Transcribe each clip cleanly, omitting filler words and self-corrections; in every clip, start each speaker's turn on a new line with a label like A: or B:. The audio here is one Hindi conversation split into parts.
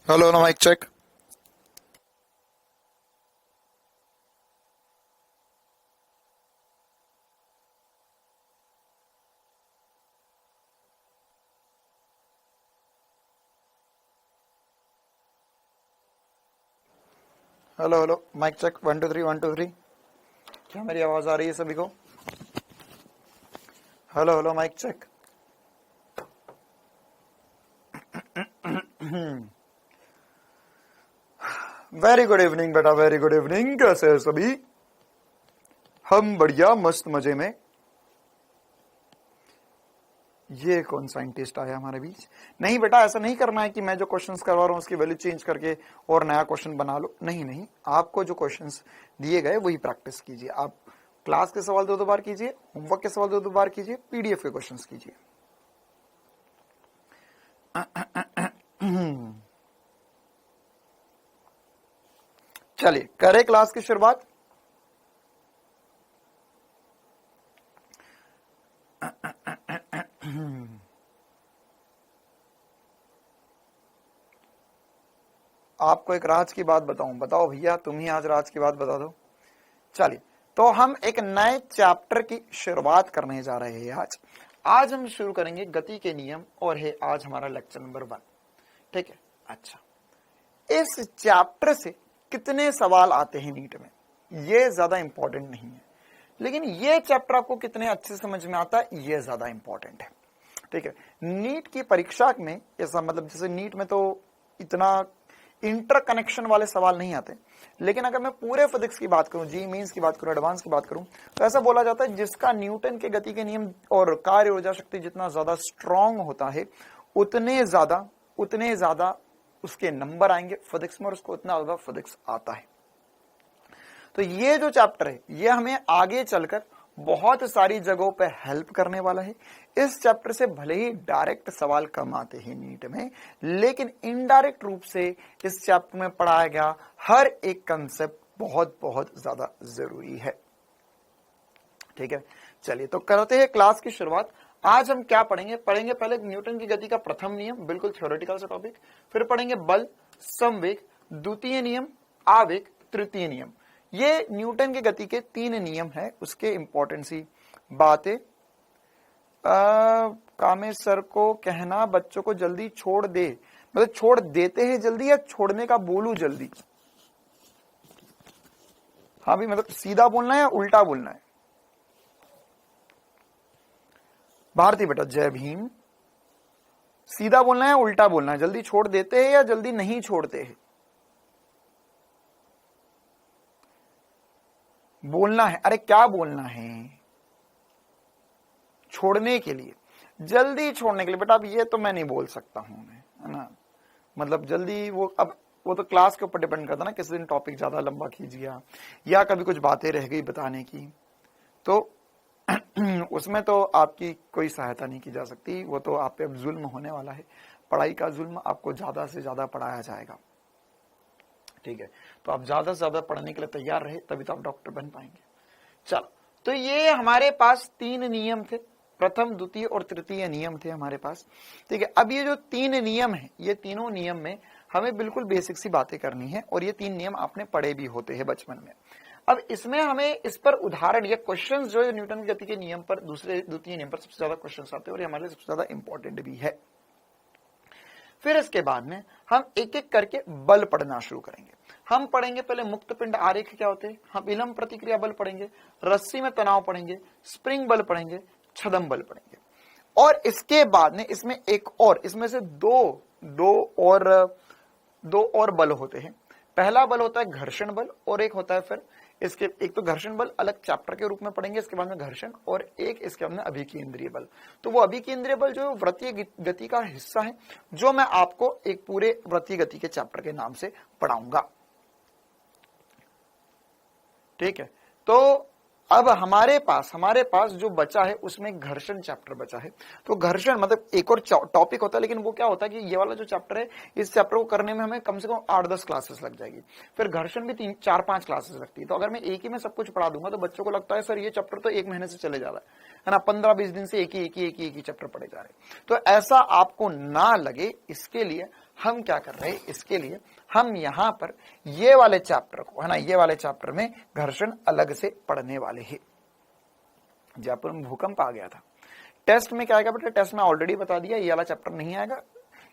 A: हेलो ना mic check. Hello hello mic check 1 2 3 1 2 3। क्या मेरी आवाज आ रही है सभी को? Hello hello mic check. Very good evening बेटा, वेरी गुड इवनिंग। कैसे है सभी? हम बढ़िया मस्त मजे में। ये कौन साइंटिस्ट आया हमारे बीच? नहीं बेटा, ऐसा नहीं करना है कि मैं जो क्वेश्चंस करवा रहा हूं उसकी वैल्यू चेंज करके और नया क्वेश्चन बना लो। नहीं नहीं, आपको जो क्वेश्चंस दिए गए वही प्रैक्टिस कीजिए। आप क्लास के सवाल 2 बार कीजिए, होमवर्क के सवाल 2 बार कीजिए, पीडीएफ के क्वेश्चंस कीजिए। चलिए करें क्लास की शुरुआत। आपको एक राज की बात बताऊं? बताओ भैया, तुम ही आज राज की बात बता दो। चलिए, तो हम एक नए चैप्टर की शुरुआत करने जा रहे हैं आज हम शुरू करेंगे गति के नियम, और है आज हमारा लेक्चर नंबर 1। ठीक है, अच्छा, इस चैप्टर से कितने सवाल आते हैं नीट में ये ज्यादा इंपॉर्टेंट नहीं है, लेकिन ये चैप्टर आपको कितने अच्छे से समझ में आता है ये ज्यादा इंपॉर्टेंट है। ठीक है, नीट की परीक्षा में ऐसा मतलब जैसे नीट में तो इतना इंटरकनेक्शन वाले सवाल नहीं आते, लेकिन अगर मैं पूरे फिजिक्स की बात करूं, जी मीन्स की बात करूं, एडवांस की बात करूं, तो ऐसा बोला जाता है जिसका न्यूटन के गति के नियम और कार्य ऊर्जा शक्ति जितना ज्यादा स्ट्रांग होता है उतने ज्यादा उसके नंबर आएंगे फिजिक्स में, और उसको उतना ज्यादा फिजिक्स आता है। तो ये जो चैप्टर है ये हमें आगे चलकर बहुत सारी जगहों पे हेल्प करने वाला है। इस चैप्टर से भले ही डायरेक्ट सवाल कम आते हैं नीट में, लेकिन इनडायरेक्ट रूप से इस चैप्टर में पढ़ाया गया हर एक कंसेप्ट बहुत बहुत ज्यादा जरूरी है। ठीक है, चलिए तो करते हैं क्लास की शुरुआत। आज हम क्या पढ़ेंगे पहले न्यूटन की गति का प्रथम नियम, बिल्कुल थ्योरेटिकल सा टॉपिक। फिर पढ़ेंगे बल, संवेग, द्वितीय नियम, आवेग, तृतीय नियम। ये न्यूटन की गति के 3 नियम है, उसके इंपॉर्टेंट सी बातें। कामेश सर को कहना बच्चों को जल्दी छोड़ दे, मतलब छोड़ देते हैं जल्दी या छोड़ने का बोलू जल्दी? हाँ भी, मतलब सीधा बोलना है या उल्टा बोलना है? भारती बेटा जय भीम। सीधा बोलना है या उल्टा बोलना है? जल्दी छोड़ देते हैं या जल्दी नहीं छोड़ते हैं? बोलना है। अरे क्या बोलना है? छोड़ने के लिए, जल्दी छोड़ने के लिए बेटा। अब ये तो मैं नहीं बोल सकता हूं, है ना, मतलब जल्दी वो तो क्लास के ऊपर डिपेंड करता ना, किसी दिन टॉपिक ज्यादा लंबा कीजिए या कभी कुछ बातें रह गई बताने की, तो उसमें तो आपकी कोई सहायता नहीं की जा सकती। वो तो आप पे अब जुल्म होने वाला है, पढ़ाई का जुल्म। आपको ज्यादा से ज्यादा पढ़ाया जाएगा। ठीक है, तो आप ज्यादा से ज्यादा पढ़ने के लिए तैयार रहे, तभी तो आप डॉक्टर बन पाएंगे। चलो, तो ये हमारे पास 3 नियम थे, प्रथम, द्वितीय और तृतीय नियम थे हमारे पास। ठीक है, अब ये जो 3 नियम है, ये तीनों नियम में हमें बिल्कुल बेसिक सी बातें करनी है, और ये 3 नियम आपने पढ़े भी होते हैं बचपन में। अब इसमें हमें इस पर उदाहरण या क्वेश्चंस जो है न्यूटन की गति के नियम पर, द्वितीय नियम पर सबसे ज्यादा क्वेश्चंस आते हैं, और ये हमारे लिए सबसे ज्यादा इंपॉर्टेंट भी है। फिर इसके बाद में हम एक एक करके बल पढ़ना शुरू करेंगे। हम पढ़ेंगे पहले मुक्त पिंड आरेख क्या होते हैं, हम विलंब प्रतिक्रिया बल पढ़ेंगे, रस्सी में तनाव पढ़ेंगे, स्प्रिंग बल पढ़ेंगे, छदम बल पढ़ेंगे। और इसके बाद में इसमें एक और, इसमें से दो और बल होते हैं। पहला बल होता है घर्षण बल, और एक होता है फिर इसके, एक तो घर्षण बल अलग चैप्टर के रूप में पढ़ेंगे, इसके बाद में घर्षण, और एक इसके बाद में अभिकेंद्रीय बल। तो वो अभिकेंद्रीय बल जो वृत्तीय गति का हिस्सा है, जो मैं आपको एक पूरे वृत्तीय गति के चैप्टर के नाम से पढ़ाऊंगा। ठीक है, तो अब हमारे पास जो बचा है उसमें घर्षण चैप्टर बचा है। तो घर्षण मतलब एक और टॉपिक होता है, लेकिन वो क्या होता है कि ये वाला जो चैप्टर है, इस चैप्टर को करने में हमें कम से कम 8-10 क्लासेस लग जाएगी। फिर घर्षण भी 3-4-5 क्लासेस लगती है। तो अगर मैं एक ही में सब कुछ पढ़ा दूंगा तो बच्चों को लगता है सर ये चैप्टर तो 1 महीने से चले जा रहा है ना, 15-20 दिन से एक ही चैप्टर पढ़े जा रहे हैं। तो ऐसा आपको ना लगे, इसके लिए हम क्या कर रहे हैं, इसके लिए हम यहां पर ये वाले चैप्टर को, है ना, ये वाले चैप्टर में घर्षण अलग से पढ़ने वाले हैं। जयपुर में भूकंप आ गया था। टेस्ट में क्या आएगा बेटा, टेस्ट में ऑलरेडी बता दिया, ये वाला चैप्टर नहीं आएगा।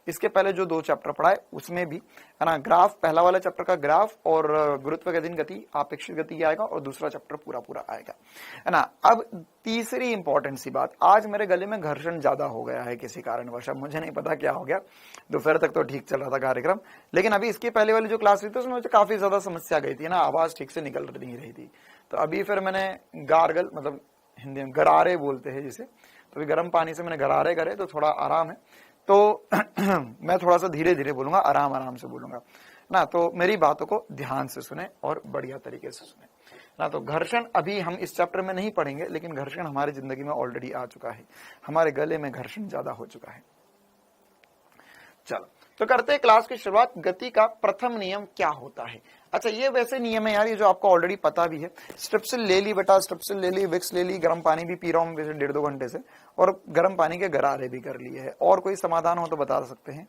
A: इसके पहले जो 2 चैप्टर पढ़ाए उसमें भी, है ना, ग्राफ, पहला वाला चैप्टर का ग्राफ और गुरुत्वाकर्षण गति, अपेक्षित गति आएगा, और दूसरा चैप्टर पूरा आएगा, है ना। अब तीसरी इंपॉर्टेंट सी बात, आज मेरे गले में घर्षण ज्यादा हो गया है किसी कारणवश, मुझे नहीं पता क्या हो गया। दोपहर तक तो ठीक चल रहा था कार्यक्रम, लेकिन अभी इसकी पहले वाली जो क्लास हुई थी उसमें मुझे काफी ज्यादा समस्या गई थी ना, आवाज ठीक से निकल नहीं रही थी। तो अभी फिर मैंने गार्गल, मतलब हिंदी में गरारे बोलते हैं जिसे, तो गर्म पानी से मैंने गरारे करे तो थोड़ा आराम है। तो मैं थोड़ा सा धीरे धीरे बोलूंगा, आराम से बोलूंगा ना, तो मेरी बातों को ध्यान से सुने और बढ़िया तरीके से सुने ना। तो घर्षण अभी हम इस चैप्टर में नहीं पढ़ेंगे, लेकिन घर्षण हमारी जिंदगी में ऑलरेडी आ चुका है, हमारे गले में घर्षण ज्यादा हो चुका है। चलो तो करते हैं क्लास की शुरुआत। गति का प्रथम नियम क्या होता है? अच्छा, ये वैसे नियम है यार, ये जो आपको ऑलरेडी पता भी है। स्ट्रिप्सिल ले ली बेटा, स्ट्रिप्सिल ले ली, विक्स ले ली, गर्म पानी भी पी रहा हूं वैसे 1.5-2 घंटे से, और गर्म पानी के गरारे भी कर लिए है। और कोई समाधान हो तो बता सकते हैं।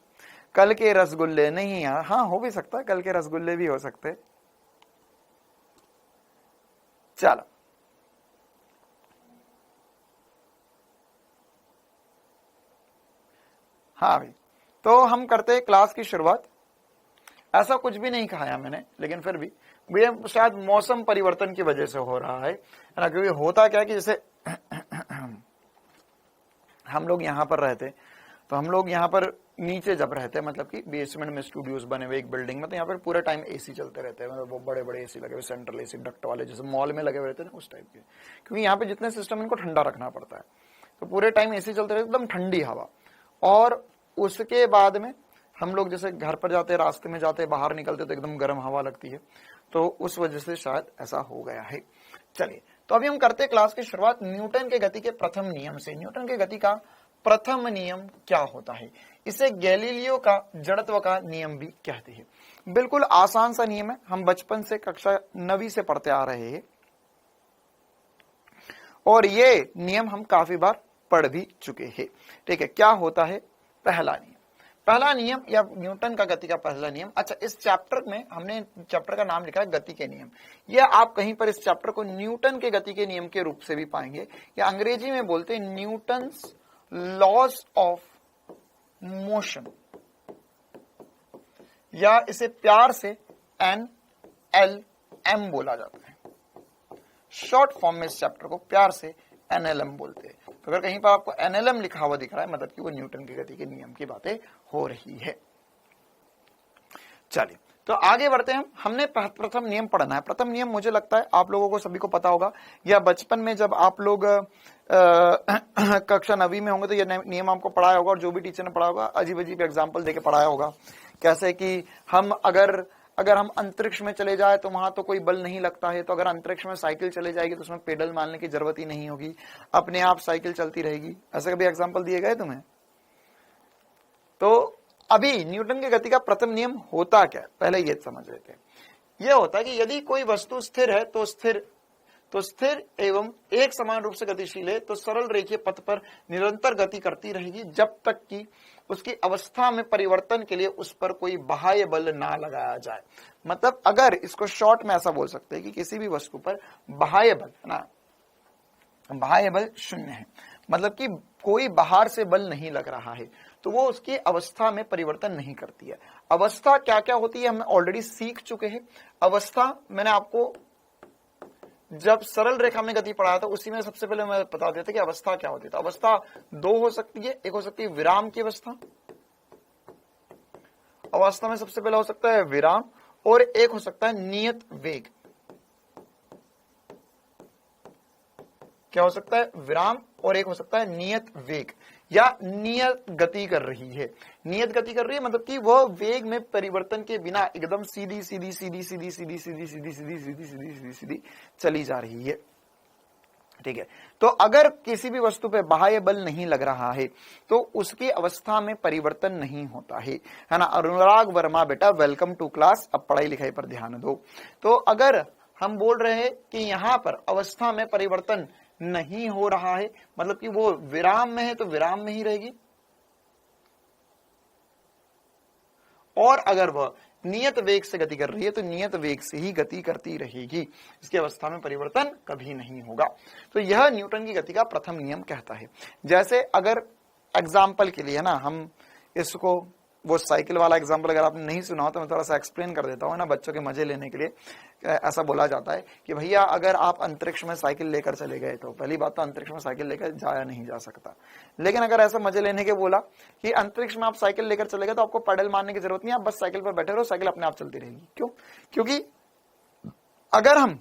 A: कल के रसगुल्ले नहीं यार, हाँ हो भी सकता है, कल के रसगुल्ले भी हो सकते। चलो हाँ भाई, तो हम करते हैं क्लास की शुरुआत। ऐसा कुछ भी नहीं खाया मैंने, लेकिन फिर भी ये शायद मौसम परिवर्तन की वजह से हो रहा है ना, क्योंकि होता क्या है कि जैसे हम लोग यहाँ पर रहते, तो हम लोग यहाँ पर नीचे जब रहते हैं, मतलब कि बेसमेंट में स्टूडियोज बने हुए एक बिल्डिंग में, तो यहाँ पर पूरे टाइम एसी चलते रहते हैं, मतलब वो बड़े बड़े एसी लगे हुए, सेंट्रल एसी डक्ट वाले, जैसे मॉल में लगे हुए रहते हैं ना, उस टाइप के। क्योंकि यहाँ पे जितने सिस्टम इनको ठंडा रखना पड़ता है, तो पूरे टाइम एसी चलते रहते, एकदम ठंडी हवा। और उसके बाद में हम लोग जैसे घर पर जाते, रास्ते में जाते, बाहर निकलते तो एकदम गर्म हवा लगती है, तो उस वजह से शायद ऐसा हो गया है। चलिए, तो अभी हम करते क्लास की शुरुआत न्यूटन के गति के प्रथम नियम से। न्यूटन के गति का प्रथम नियम क्या होता है? इसे गैलीलियो का जड़त्व का नियम भी कहते हैं। बिल्कुल आसान सा नियम है, हम बचपन से कक्षा 9वीं से पढ़ते आ रहे हैं, और ये नियम हम काफी बार पढ़ भी चुके हैं। ठीक है, क्या होता है पहला नियम? पहला नियम या न्यूटन का गति का पहला नियम। अच्छा, इस चैप्टर में हमने चैप्टर का नाम लिखा है गति के नियम। यह आप कहीं पर इस चैप्टर को न्यूटन के गति के नियम के रूप से भी पाएंगे, या अंग्रेजी में बोलते हैं न्यूटन्स लॉज ऑफ मोशन, या इसे प्यार से NLM बोला जाता है। शॉर्ट फॉर्म में इस चैप्टर को प्यार से NLM बोलते हैं। तो अगर कहीं पर आपको NLM लिखा हुआ दिख रहा है, मतलब कि वो न्यूटन की गति के नियम की बातें हो रही है। चलिए, तो आगे बढ़ते हैं। हमने प्रथम नियम पढ़ना है। प्रथम नियम मुझे लगता है आप लोगों को सभी को पता होगा, या बचपन में जब आप लोग कक्षा 9वीं में होंगे तो यह नियम आपको पढ़ाया होगा, और जो भी टीचर ने पढ़ाया होगा अजीब अजीब एग्जाम्पल देके पढ़ाया होगा। कैसे कि हम अगर हम अंतरिक्ष में चले जाए तो वहां तो कोई बल नहीं लगता है, तो अगर अंतरिक्ष में साइकिल चले जाएगी तो उसमें पेडल मारने की जरूरत ही नहीं होगी, अपने आप साइकिल चलती रहेगी। ऐसे कभी एग्जाम्पल दिए गए तुम्हें? तो अभी न्यूटन की गति का प्रथम नियम होता क्या है, पहले ये समझ लेते हैं। यह होता है कि यदि कोई वस्तु स्थिर है तो स्थिर एवं एक समान रूप से गतिशील है, तो सरल रेखीय पथ पर निरंतर गति करती रहेगी जब तक कि उसकी अवस्था में परिवर्तन के लिए उस पर कोई बाह्य बल ना लगाया जाए। मतलब अगर इसको शॉर्ट में ऐसा बोल सकते हैं कि किसी भी वस्तु पर बाह्य बल, ना, बाह्य बल 0 है, मतलब कि कोई बाहर से बल नहीं लग रहा है, तो वो उसकी अवस्था में परिवर्तन नहीं करती है। अवस्था क्या क्या होती है हम ऑलरेडी सीख चुके हैं। अवस्था मैंने आपको जब सरल रेखा में गति पढ़ाया था उसी में सबसे पहले मैं बता देता कि अवस्था क्या होती है। तो अवस्था 2 हो सकती है, एक हो सकती है विराम की अवस्था, अवस्था में सबसे पहले हो सकता है विराम, और एक हो सकता है नियत वेग। क्या हो सकता है? विराम, और एक हो सकता है नियत वेग, या नियत गति कर रही है। नियत गति कर रही है मतलब कि वह वेग में परिवर्तन के बिना एकदम सीधी सीधी सीधी सीधी सीधी सीधी सीधी सीधी सीधी सीधी सीधी सीधी चली जा रही है। ठीक है, तो अगर किसी भी वस्तु पे बाह्य बल नहीं लग रहा है तो उसकी अवस्था में परिवर्तन नहीं होता है ना। अनुराग वर्मा बेटा, वेलकम टू क्लास। अब पढ़ाई लिखाई पर ध्यान दो। तो अगर हम बोल रहे हैं कि यहां पर अवस्था में परिवर्तन नहीं हो रहा है, मतलब कि वो विराम में है तो विराम में ही रहेगी, और अगर वह नियत वेग से गति कर रही है तो नियत वेग से ही गति करती रहेगी, इसकी अवस्था में परिवर्तन कभी नहीं होगा। तो यह न्यूटन की गति का प्रथम नियम कहता है। जैसे अगर एग्जाम्पल के लिए ना हम इसको, वो साइकिल वाला एग्जाम्पल अगर आपने नहीं सुना हो तो मैं थोड़ा सा एक्सप्लेन कर देता हूँ ना, बच्चों के मजे लेने के लिए। ऐसा बोला जाता है कि भैया अगर आप अंतरिक्ष में साइकिल लेकर चले गए तो पहली बात तो अंतरिक्ष में साइकिल लेकर जाया नहीं जा सकता, लेकिन अगर ऐसा मजे लेने के बोला कि अंतरिक्ष में आप साइकिल लेकर चले गए तो आपको पैडल मारने की जरूरत नहीं, आप बस साइकिल पर बैठे रहो, साइकिल अपने आप चलती रहेगी। क्यों? क्योंकि अगर हम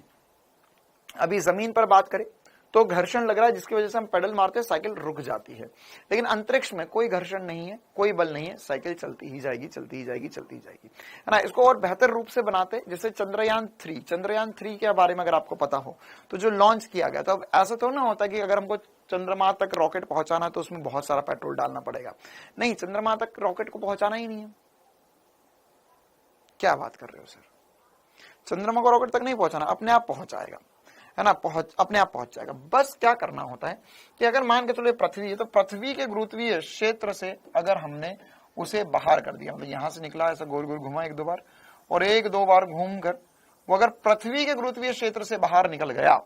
A: अभी जमीन पर बात करें तो घर्षण लग रहा है जिसकी वजह से हम पेडल मारते हैं, साइकिल रुक जाती है। लेकिन अंतरिक्ष में कोई घर्षण नहीं है, कोई बल नहीं है, साइकिल चलती ही जाएगी, चलती ही जाएगी, चलती ही जाएगी, है ना। इसको और बेहतर रूप से बनाते, जैसे चंद्रयान 3 के बारे में अगर आपको पता हो तो जो लॉन्च किया गया था, अब ऐसा तो ना होता कि अगर हमको चंद्रमा तक रॉकेट पहुंचाना है तो उसमें बहुत सारा पेट्रोल डालना पड़ेगा। नहीं, चंद्रमा तक रॉकेट को पहुंचाना ही नहीं है। क्या बात कर रहे हो सर? चंद्रमा को रॉकेट तक नहीं पहुंचाना, अपने आप पहुंचाएगा, है ना, अपने आप पहुंच जाएगा। बस क्या करना होता है कि अगर मान के चलो पृथ्वी है तो पृथ्वी के गुरुत्वीय क्षेत्र से अगर हमने उसे बाहर कर दिया, मतलब यहां से निकला, ऐसा गोल गोल घुमा 1-2 बार और 1-2 बार घूमकर वो अगर पृथ्वी के गुरुत्वीय क्षेत्र से बाहर निकल गया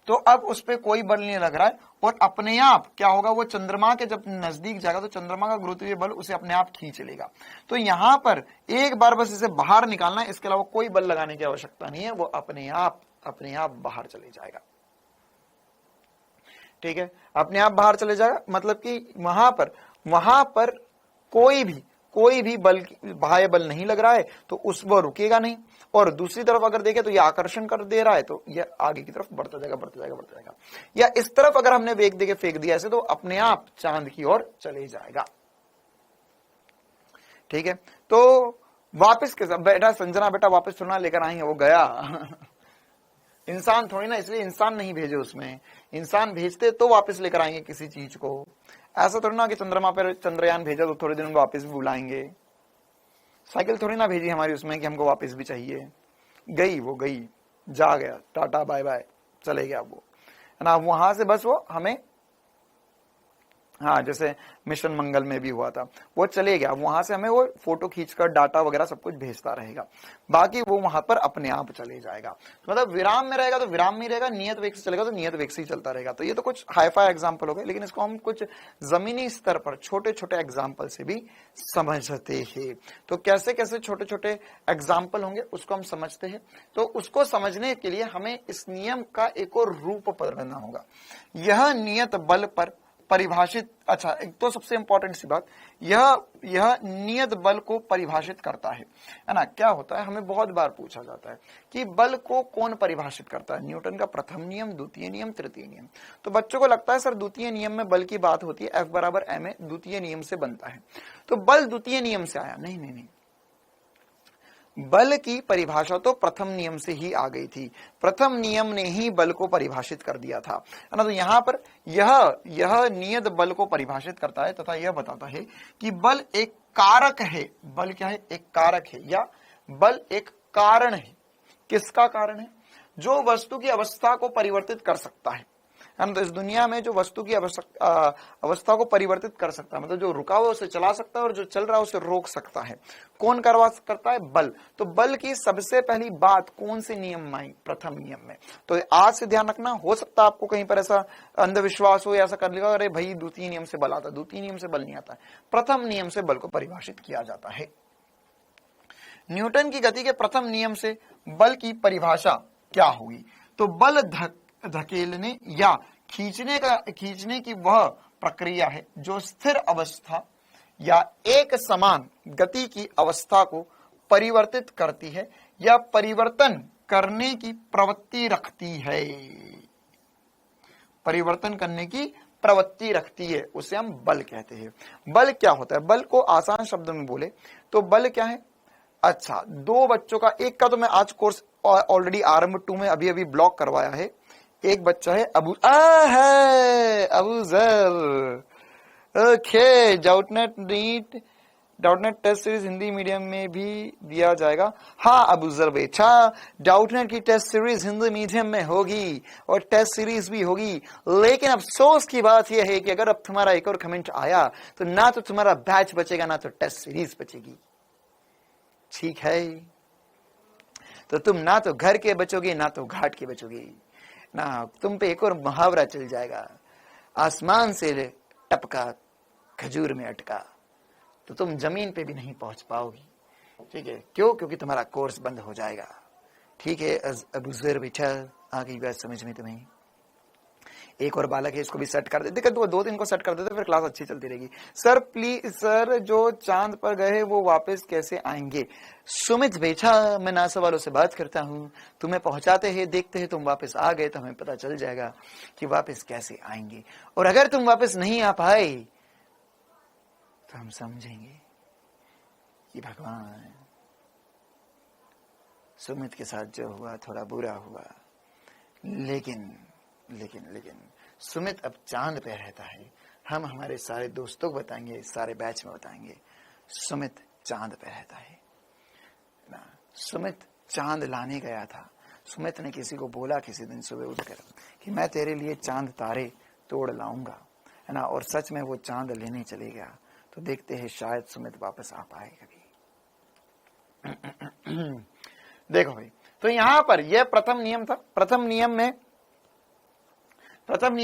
A: तो अब उस पर कोई बल नहीं लग रहा है और अपने आप क्या होगा, वो चंद्रमा के जब नजदीक जाएगा तो चंद्रमा का गुरुत्वीय बल उसे अपने आप खींच लेगा। तो यहां पर एक बार बस इसे बाहर निकालना है, इसके अलावा कोई बल लगाने की आवश्यकता नहीं है, वो अपने आप बाहर चले जाएगा। ठीक है, अपने आप बाहर चले जाएगा, मतलब कि वहां पर कोई भी बल, बाह्य बल नहीं लग रहा है तो उस वो रुकेगा नहीं। और दूसरी तरफ अगर देखें तो ये आकर्षण कर दे रहा है तो ये आगे की तरफ बढ़ता जाएगा। या इस तरफ अगर हमने वेग देके फेंक दिया ऐसे तो अपने आप चांद की ओर चले जाएगा। ठीक है, तो वापस के साथ बेटा संजना बेटा वापस थोड़ा लेकर आएंगे, वो गया इंसान थोड़ी ना, इसलिए इंसान नहीं भेजे उसमें, इंसान भेजते तो वापस लेकर आएंगे किसी चीज को। ऐसा थोड़ी ना कि चंद्रमा पर चंद्रयान भेजा तो थोड़े दिन में वापस भी बुलाएंगे। साइकिल थोड़ी ना भेजी हमारी उसमें कि हमको वापस भी चाहिए। वो गई, जा गया, टाटा बाय बाय, चले गया वो, है ना। वहां से बस वो हमें, हाँ जैसे मिशन मंगल में भी हुआ था, वो चले गया, वहां से हमें वो फोटो खींचकर डाटा वगैरह सब कुछ भेजता रहेगा, बाकी वो वहां पर अपने आप चले जाएगा। मतलब विराम में रहेगा तो विराम में ही रहेगा, नियत वेग से चलेगा तो नियत वेग से ही चलता रहेगा। तो ये तो कुछ हाईफाई एग्जाम्पल हो गए, लेकिन इसको हम कुछ जमीनी स्तर पर छोटे छोटे एग्जाम्पल से भी समझते हैं। तो कैसे कैसे छोटे छोटे एग्जाम्पल होंगे उसको हम समझते हैं। तो उसको समझने के लिए हमें इस नियम का एक और रूप पढ़ना होगा। यह नियत बल पर परिभाषित, अच्छा एक तो सबसे इंपॉर्टेंट सी बात, यह नियत बल को परिभाषित करता है ना। क्या होता है, हमें बहुत बार पूछा जाता है कि बल को कौन परिभाषित करता है, न्यूटन का प्रथम नियम, द्वितीय नियम, तृतीय नियम। तो बच्चों को लगता है सर द्वितीय नियम में बल की बात होती है, F बराबर ma द्वितीय नियम से बनता है, तो बल द्वितीय नियम से आया। नहीं, बल की परिभाषा तो प्रथम नियम से ही आ गई थी, प्रथम नियम ने ही बल को परिभाषित कर दिया था, है ना। तो यहां पर यह नियत बल को परिभाषित करता है तथा यह बताता है कि बल एक कारक है। बल क्या है? एक कारक है, या बल एक कारण है। किसका कारण है? जो वस्तु की अवस्था को परिवर्तित कर सकता है ना। तो इस दुनिया में जो वस्तु की अवस्था को परिवर्तित कर सकता है, मतलब जो रुका हुआ उसे चला सकता है और जो चल रहा है उसे रोक सकता है, कौन करता है? बल। तो बल की सबसे पहली बात कौन से नियम में आई? प्रथम नियम में। तो आज से ध्यान रखना, हो सकता है आपको कहीं पर ऐसा अंधविश्वास हो या ऐसा कर लिया, अरे भाई द्वितीय नियम से बल आता है। द्वितीय नियम से बल नहीं आता है, प्रथम नियम से बल को परिभाषित किया जाता है। न्यूटन की गति के प्रथम नियम से बल की परिभाषा क्या हुई? तो बल धकेलने या खींचने की वह प्रक्रिया है जो स्थिर अवस्था या एक समान गति की अवस्था को परिवर्तित करती है या परिवर्तन करने की प्रवृत्ति रखती है। परिवर्तन करने की प्रवृत्ति रखती है, उसे हम बल कहते हैं। बल क्या होता है? बल को आसान शब्दों में बोले तो बल क्या है? अच्छा, दो बच्चों का, एक का तो मैं आज कोर्स ऑलरेडी आरंभ 2 में अभी ब्लॉक करवाया है। एक बच्चा है Abuzar, okay, Doubtnut NEET Doubtnut test series Hindi medium में भी दिया जाएगा। हाँ अबूजर बेटा, डाउटनेट की टेस्ट सीरीज हिंदी मीडियम में होगी और टेस्ट सीरीज भी होगी, लेकिन अफसोस की बात यह है कि अगर अब तुम्हारा एक और कमेंट आया तो ना तो तुम्हारा बैच बचेगा ना तो टेस्ट सीरीज बचेगी। ठीक है, तो तुम ना तो घर के बचोगे ना तो घाट के बचोगे, ना तुम पे एक और मुहावरा चल जाएगा, आसमान से टपका खजूर में अटका, तो तुम जमीन पे भी नहीं पहुंच पाओगी। ठीक है, क्यों? क्योंकि तुम्हारा कोर्स बंद हो जाएगा। ठीक है अबूजर बेटा, आ गई बात समझ में तुम्हें? एक और बालक है, इसको भी सेट कर दे। देखो 2-3 को सेट कर देते फिर क्लास अच्छी चलती रहेगी। सर प्लीज सर, जो चांद पर गए वो वापस कैसे आएंगे? सुमित बेटा, मैं नासा वालों से बात करता हूँ, तुम्हें पहुंचाते हैं, देखते हैं तुम वापस आ गए तो हमें पता चल जाएगा कि वापस कैसे आएंगे, और अगर तुम वापस नहीं आ पाए तो हम समझेंगे कि भगवान, सुमित के साथ जो हुआ थोड़ा बुरा हुआ, लेकिन सुमित अब चांद पे रहता है। हम हमारे सारे दोस्तों को बताएंगे, सारे बैच में बताएंगे, सुमित चांद पे रहता है ना। सुमित चांद लाने गया था। सुमित ने किसी को बोला किसी दिन सुबह उठकर कि मैं तेरे लिए चांद तारे तोड़ लाऊंगा, है ना, और सच में वो चांद लेने चले गया। तो देखते हैं शायद सुमित वापस आ पाए कभी। देखो भाई, तो यहां पर यह प्रथम नियम था। प्रथम नियम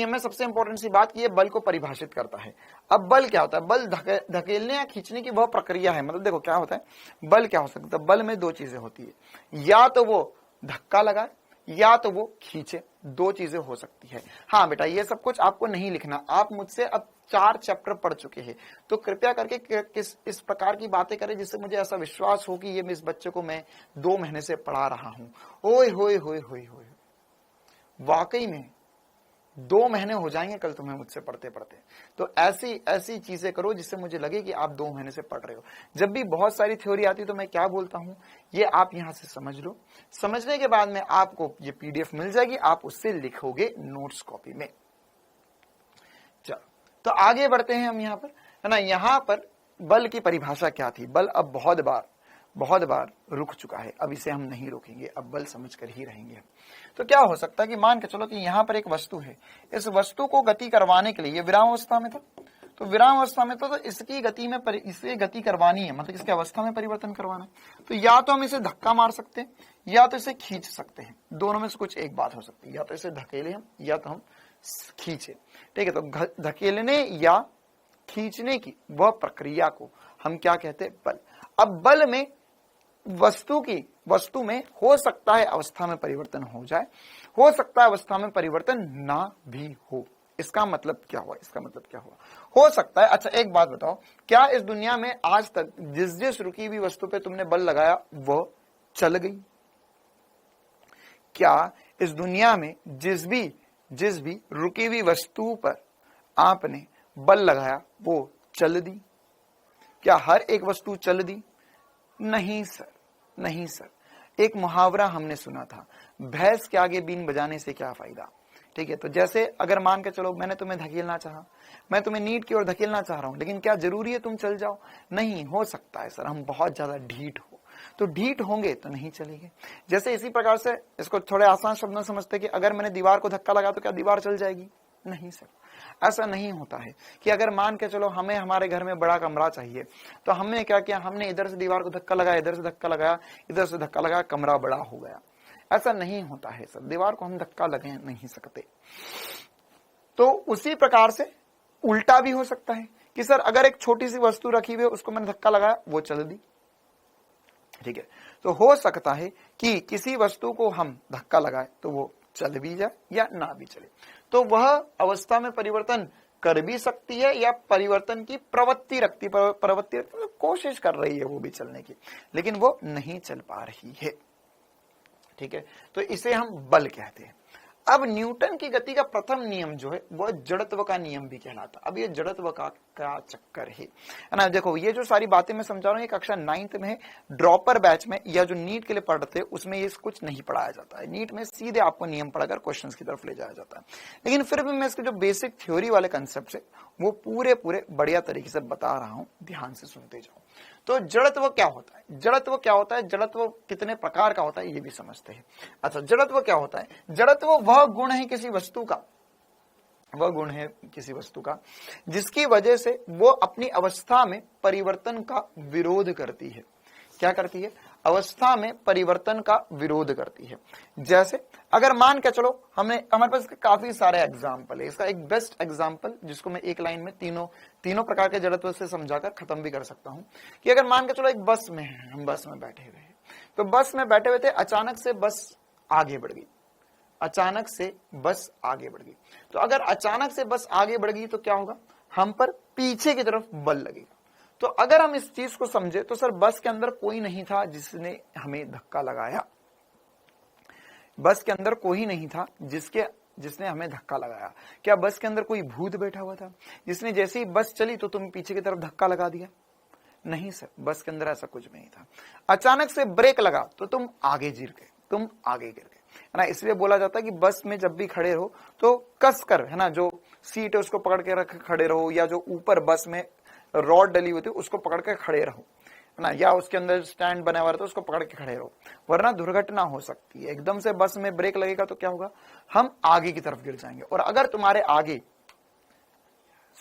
A: में सबसे इंपॉर्टेंट सी बात कि ये बल को परिभाषित करता है। अब बल क्या होता है? बल धकेलने या खींचने की वह प्रक्रिया है। मतलब देखो क्या होता है, बल क्या हो सकता है? बल में 2 चीजें होती है, या तो वो धक्का लगाए या तो वो खींचे, 2 चीजें हो सकती है। हाँ बेटा, ये सब कुछ आपको नहीं लिखना, आप मुझसे अब 4 चैप्टर पढ़ चुके हैं, तो कृपया करके इस प्रकार की बातें करें जिससे मुझे ऐसा विश्वास हो कि ये इस बच्चे को मैं 2 महीने से पढ़ा रहा हूं। ओए होए होए होए होए, वाकई में 2 महीने हो जाएंगे कल तुम्हें मुझसे पढ़ते पढ़ते। तो ऐसी चीजें करो जिससे मुझे लगे कि आप 2 महीने से पढ़ रहे हो। जब भी बहुत सारी थ्योरी आती है तो मैं क्या बोलता हूं, ये आप यहां से समझ लो। समझने के बाद में आपको ये पीडीएफ मिल जाएगी, आप उससे लिखोगे नोट्स कॉपी में। चलो, तो आगे बढ़ते हैं हम यहां पर, है ना। यहां पर बल की परिभाषा क्या थी? बल अब बहुत बार रुक चुका है, अब इसे हम नहीं रोकेंगे, अब बल समझ कर ही रहेंगे। तो क्या हो सकता है कि मान के चलो कि यहां पर एक वस्तु है, इस वस्तु को गति करवाने के लिए, ये विराम अवस्था में था, तो विराम अवस्था में तो इसकी गति में इसे गति करवानी है, मतलब इसकी अवस्था में परिवर्तन करवाना है। तो या तो हम इसे धक्का मार सकते हैं या तो इसे खींच सकते हैं, दोनों में से कुछ एक बात हो सकती है, या तो इसे धकेले हम या तो हम खींचे। ठीक है, तो धकेलने या खींचने की वह प्रक्रिया को हम क्या कहते हैं? बल। अब बल में वस्तु में हो सकता है अवस्था में परिवर्तन हो जाए, हो सकता है अवस्था में परिवर्तन ना भी हो। इसका मतलब क्या हुआ? हो सकता है, अच्छा एक बात बताओ, क्या इस दुनिया में आज तक जिस रुकी हुई वस्तु पे तुमने बल लगाया वह चल गई? क्या इस दुनिया में जिस भी रुकी हुई वस्तु पर आपने बल लगाया वो चल दी? क्या हर एक वस्तु चल दी? नहीं सर। एक मुहावरा हमने सुना था, भैंस के आगे बीन बजाने से क्या फायदा। ठीक है, तो जैसे अगर मान के चलो मैंने तुम्हें धकेलना चाहा, मैं तुम्हें नीट की ओर धकेलना चाह रहा हूं, लेकिन क्या जरूरी है तुम चल जाओ? नहीं, हो सकता है सर हम बहुत ज्यादा ढीठ हो, तो ढीठ होंगे तो नहीं चलेंगे। जैसे इसी प्रकार से इसको थोड़े आसान शब्दों में समझते कि अगर मैंने दीवार को धक्का लगा तो क्या दीवार चल जाएगी? नहीं सर, ऐसा नहीं होता है कि अगर मान के चलो हमें हमारे घर में बड़ा कमरा चाहिए, तो हमने क्या किया, हमने इधर से दीवार को धक्का लगाया, इधर से धक्का लगाया, इधर से धक्का लगाया, कमरा बड़ा हो गया। ऐसा नहीं होता है सर, दीवार को हम धक्का लगा नहीं सकते। तो उसी प्रकार से उल्टा भी हो सकता है कि सर अगर एक छोटी सी वस्तु रखी हुई है, उसको मैंने धक्का लगाया, वो चल दी। ठीक है, तो हो सकता है कि किसी वस्तु को हम धक्का लगाए तो वो चल भी जाए या ना भी चले, तो वह अवस्था में परिवर्तन कर भी सकती है या परिवर्तन की प्रवृत्ति रखती, कोशिश कर रही है वो भी चलने की, लेकिन वो नहीं चल पा रही है। ठीक है, तो इसे हम बल कहते हैं। अब न्यूटन की गति का प्रथम नियम जो है वह जड़त्व का नियम भी कहलाता। अब ये जड़त्व का क्या चक्कर है ना। देखो ये जो सारी बातें मैं समझा रहा हूँ, ये कक्षा 9th में है, ड्रॉपर बैच में या जो नीट के लिए पढ़ते हैं उसमें ये कुछ नहीं पढ़ाया जाता है। नीट में सीधे आपको नियम पढ़ाकर क्वेश्चंस की तरफ ले जाया जाता है, लेकिन फिर भी मैं इसके जो बेसिक थ्योरी वाले कंसेप्ट है वो पूरे बढ़िया तरीके से बता रहा हूँ, ध्यान से सुनते जाओ। तो जड़त्व क्या होता है, जड़त्व क्या होता है, जड़त्व कितने प्रकार का होता है ये भी समझते हैं। अच्छा, जड़त्व क्या होता है? जड़त्व वह गुण है किसी वस्तु का, वह गुण है किसी वस्तु का जिसकी वजह से वो अपनी अवस्था में परिवर्तन का विरोध करती है। क्या करती है? अवस्था में परिवर्तन का विरोध करती है। जैसे अगर मान के चलो, हमारे पास काफी सारे एग्जाम्पल है। इसका एक बेस्ट एग्जाम्पल जिसको मैं एक लाइन में तीनों प्रकार के जड़त्व से समझाकर खत्म भी कर सकता हूं, कि अगर मान के चलो एक बस में है, हम बस में बैठे हुए हैं, तो बस में बैठे हुए थे, अचानक से बस आगे बढ़ गई, अचानक से बस आगे बढ़ गई। तो अगर अचानक से बस आगे बढ़ गई तो क्या होगा? हम पर पीछे की तरफ बल लगेगा। तो अगर हम इस चीज को समझे तो सर बस के अंदर कोई नहीं था जिसने हमें धक्का लगाया, बस के अंदर कोई नहीं था जिसने हमें धक्का लगाया। क्या बस के अंदर कोई भूत बैठा हुआ था जिसने जैसे ही बस चली तो तुम पीछे की तरफ धक्का लगा दिया? नहीं सर, बस के अंदर ऐसा कुछ नहीं था। अचानक से ब्रेक लगा तो तुम आगे गिर गए, तुम आगे गिर गए, है ना। इसलिए बोला जाता है कि बस में जब भी खड़े रहो तो कस कर, है ना, जो सीट है उसको पकड़ के रख खड़े रहो, या जो ऊपर बस में रॉड डली हुई थी उसको पकड़ के खड़े रहो, है ना, या उसके अंदर स्टैंड बना हुआ रहता है उसको पकड़ के खड़े रहो, वरना दुर्घटना हो सकती है। एकदम से बस में ब्रेक लगेगा तो क्या होगा? हम आगे की तरफ गिर जाएंगे। और अगर तुम्हारे आगे,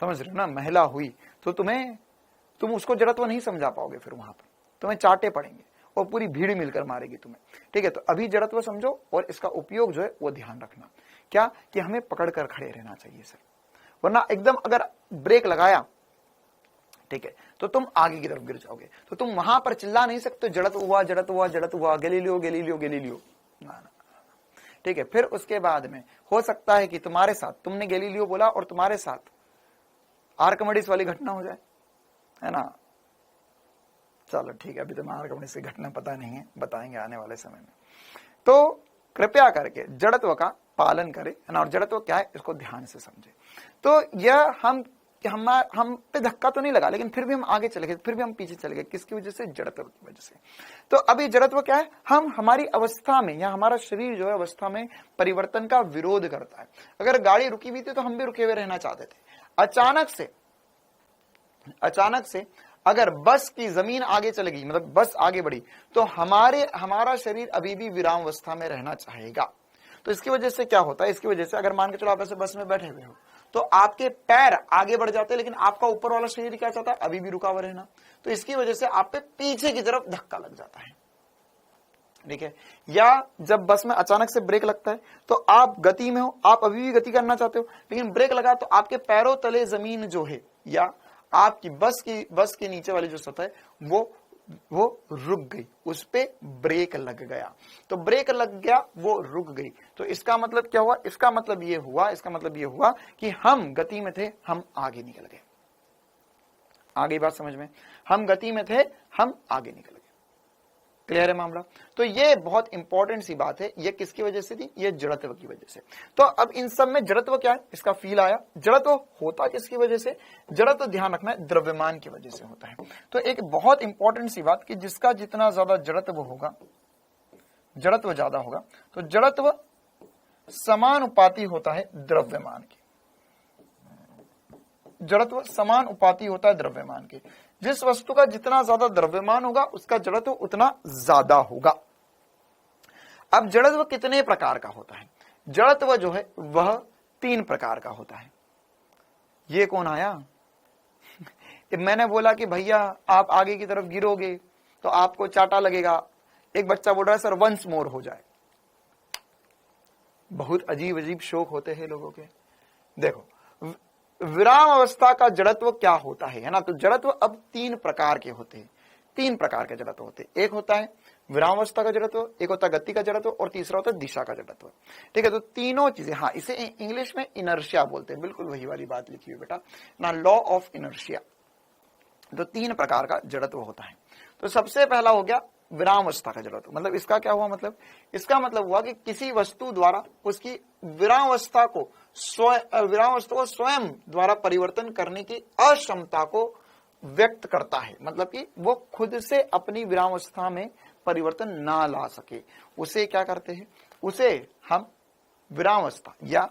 A: समझ रहे हो ना, महिला हुई तो तुम उसको जड़त्व नहीं समझा पाओगे, फिर वहां पर तुम्हें चाटे पड़ेंगे और पूरी भीड़ मिलकर मारेगी तुम्हें। ठीक है, तो अभी जड़त्व समझो और इसका उपयोग जो है वो ध्यान रखना। क्या? कि हमें पकड़ कर खड़े रहना चाहिए सर, वरना एकदम अगर ब्रेक लगाया, ठीक है, तो तुम आगे की तरफ गिर जाओगे। तो तुम वहां पर चिल्ला नहीं सकते जड़त्व हुआ, जड़त्व हुआ, जड़त्व हुआ, गैलीलियो गैलीलियो गैलीलियो, ना। ठीक है, फिर उसके बाद में हो सकता है कि तुम्हारे साथ, तुमने गैलीलियो बोला और तुम्हारे साथ आर्कमिडीज वाली घटना हो जाए, है ना। चलो ठीक है, अभी तो आर्कमिडीज की घटना पता नहीं है, बताएंगे आने वाले समय में। तो कृपया करके जड़त्व का पालन करें, है ना, और जड़त्व क्या है इसको ध्यान से समझे। तो यह हम पे धक्का तो नहीं लगा, लेकिन फिर भी हम आगे चले गए, फिर भी हम पीछे चले गए, किसकी वजह से? जड़त्व की वजह से। तो अभी जड़त्व क्या है? हमारी अवस्था में, या हमारा शरीर जो है अवस्था में परिवर्तन का विरोध करता है। अगर गाड़ी रुकी हुई थी तो हम भी रुके हुए रहना चाहते थे। अचानक से अगर बस की जमीन आगे चले गई, मतलब बस आगे बढ़ी, तो हमारा शरीर अभी भी विराम अवस्था में रहना चाहेगा। तो इसकी वजह से क्या होता है? इसकी वजह से अगर मान के चलो आप ऐसे बस में बैठे हुए हो तो आपके पैर आगे बढ़ जाते हैं, लेकिन आपका ऊपर वाला शरीर क्या चाहता है? अभी भी रुका हुआ रहना। तो इसकी वजह से आप पे पीछे की तरफ धक्का लग जाता है। ठीक है, या जब बस में अचानक से ब्रेक लगता है तो आप गति में हो, आप अभी भी गति करना चाहते हो, लेकिन ब्रेक लगा तो आपके पैरों तले जमीन जो है, या आपकी बस के नीचे वाली जो सतह है वो रुक गई, उस पे ब्रेक लग गया। तो ब्रेक लग गया, वो रुक गई। तो इसका मतलब क्या हुआ? इसका मतलब ये हुआ कि हम गति में थे, हम आगे निकल गए। आगे बात समझ में? हम गति में थे, हम आगे निकल गए। क्लियर है मामला? तो ये बहुत इंपॉर्टेंट सी बात है। ये किसकी वजह से थी? ये जड़त्व की वजह से। तो अब इन सब में जड़त्व क्या है इसका फील आया। जड़त्व होता किसकी वजह से? जड़त्व ध्यान रखना है, द्रव्यमान की वजह से होता है। तो एक बहुत इंपॉर्टेंट सी बात कि जिसका जितना ज्यादा जड़त्व होगा, जड़त्व ज्यादा होगा, तो जड़त्व समानुपाती होता है द्रव्यमान के। जड़त्व समानुपाती होता है द्रव्यमान के। जिस वस्तु का जितना ज्यादा द्रव्यमान होगा उसका जड़त्व उतना ज्यादा होगा। अब जड़त्व कितने प्रकार का होता है? जड़त्व जो है वह 3 प्रकार का होता है। ये कौन आया? मैंने बोला कि भैया आप आगे की तरफ गिरोगे तो आपको चाटा लगेगा। एक बच्चा बोल रहा है सर वंस मोर हो जाए। बहुत अजीब अजीब शौक होते हैं लोगों के। देखो, विराम अवस्था का जड़त्व क्या होता है ना। तो जड़त्व अब 3 प्रकार के होते हैं। 3 प्रकार के जड़त्व होते हैं। एक होता है विराम अवस्था का जड़त्व, एक होता है गति का जड़त्व, और तीसरा होता है दिशा का जड़त्व। ठीक है, तो तीनों चीजें, हाँ, इसे इंग्लिश में इनर्शिया बोलते हैं। बिल्कुल वही वाली बात लिखी हुई बेटा ना, लॉ ऑफ इनर्शिया। तो 3 प्रकार का जड़त्व होता है। तो सबसे पहला हो गया विराम अवस्था का जड़त्व। मतलब इसका क्या हुआ? मतलब इसका मतलब हुआ कि किसी वस्तु द्वारा उसकी विराम अवस्था को स्वयं द्वारा परिवर्तन करने की अक्षमता को व्यक्त करता है। मतलब कि वो खुद से अपनी विराम अवस्था में परिवर्तन ना ला सके, उसे क्या करते हैं? उसे हम विराम अवस्था या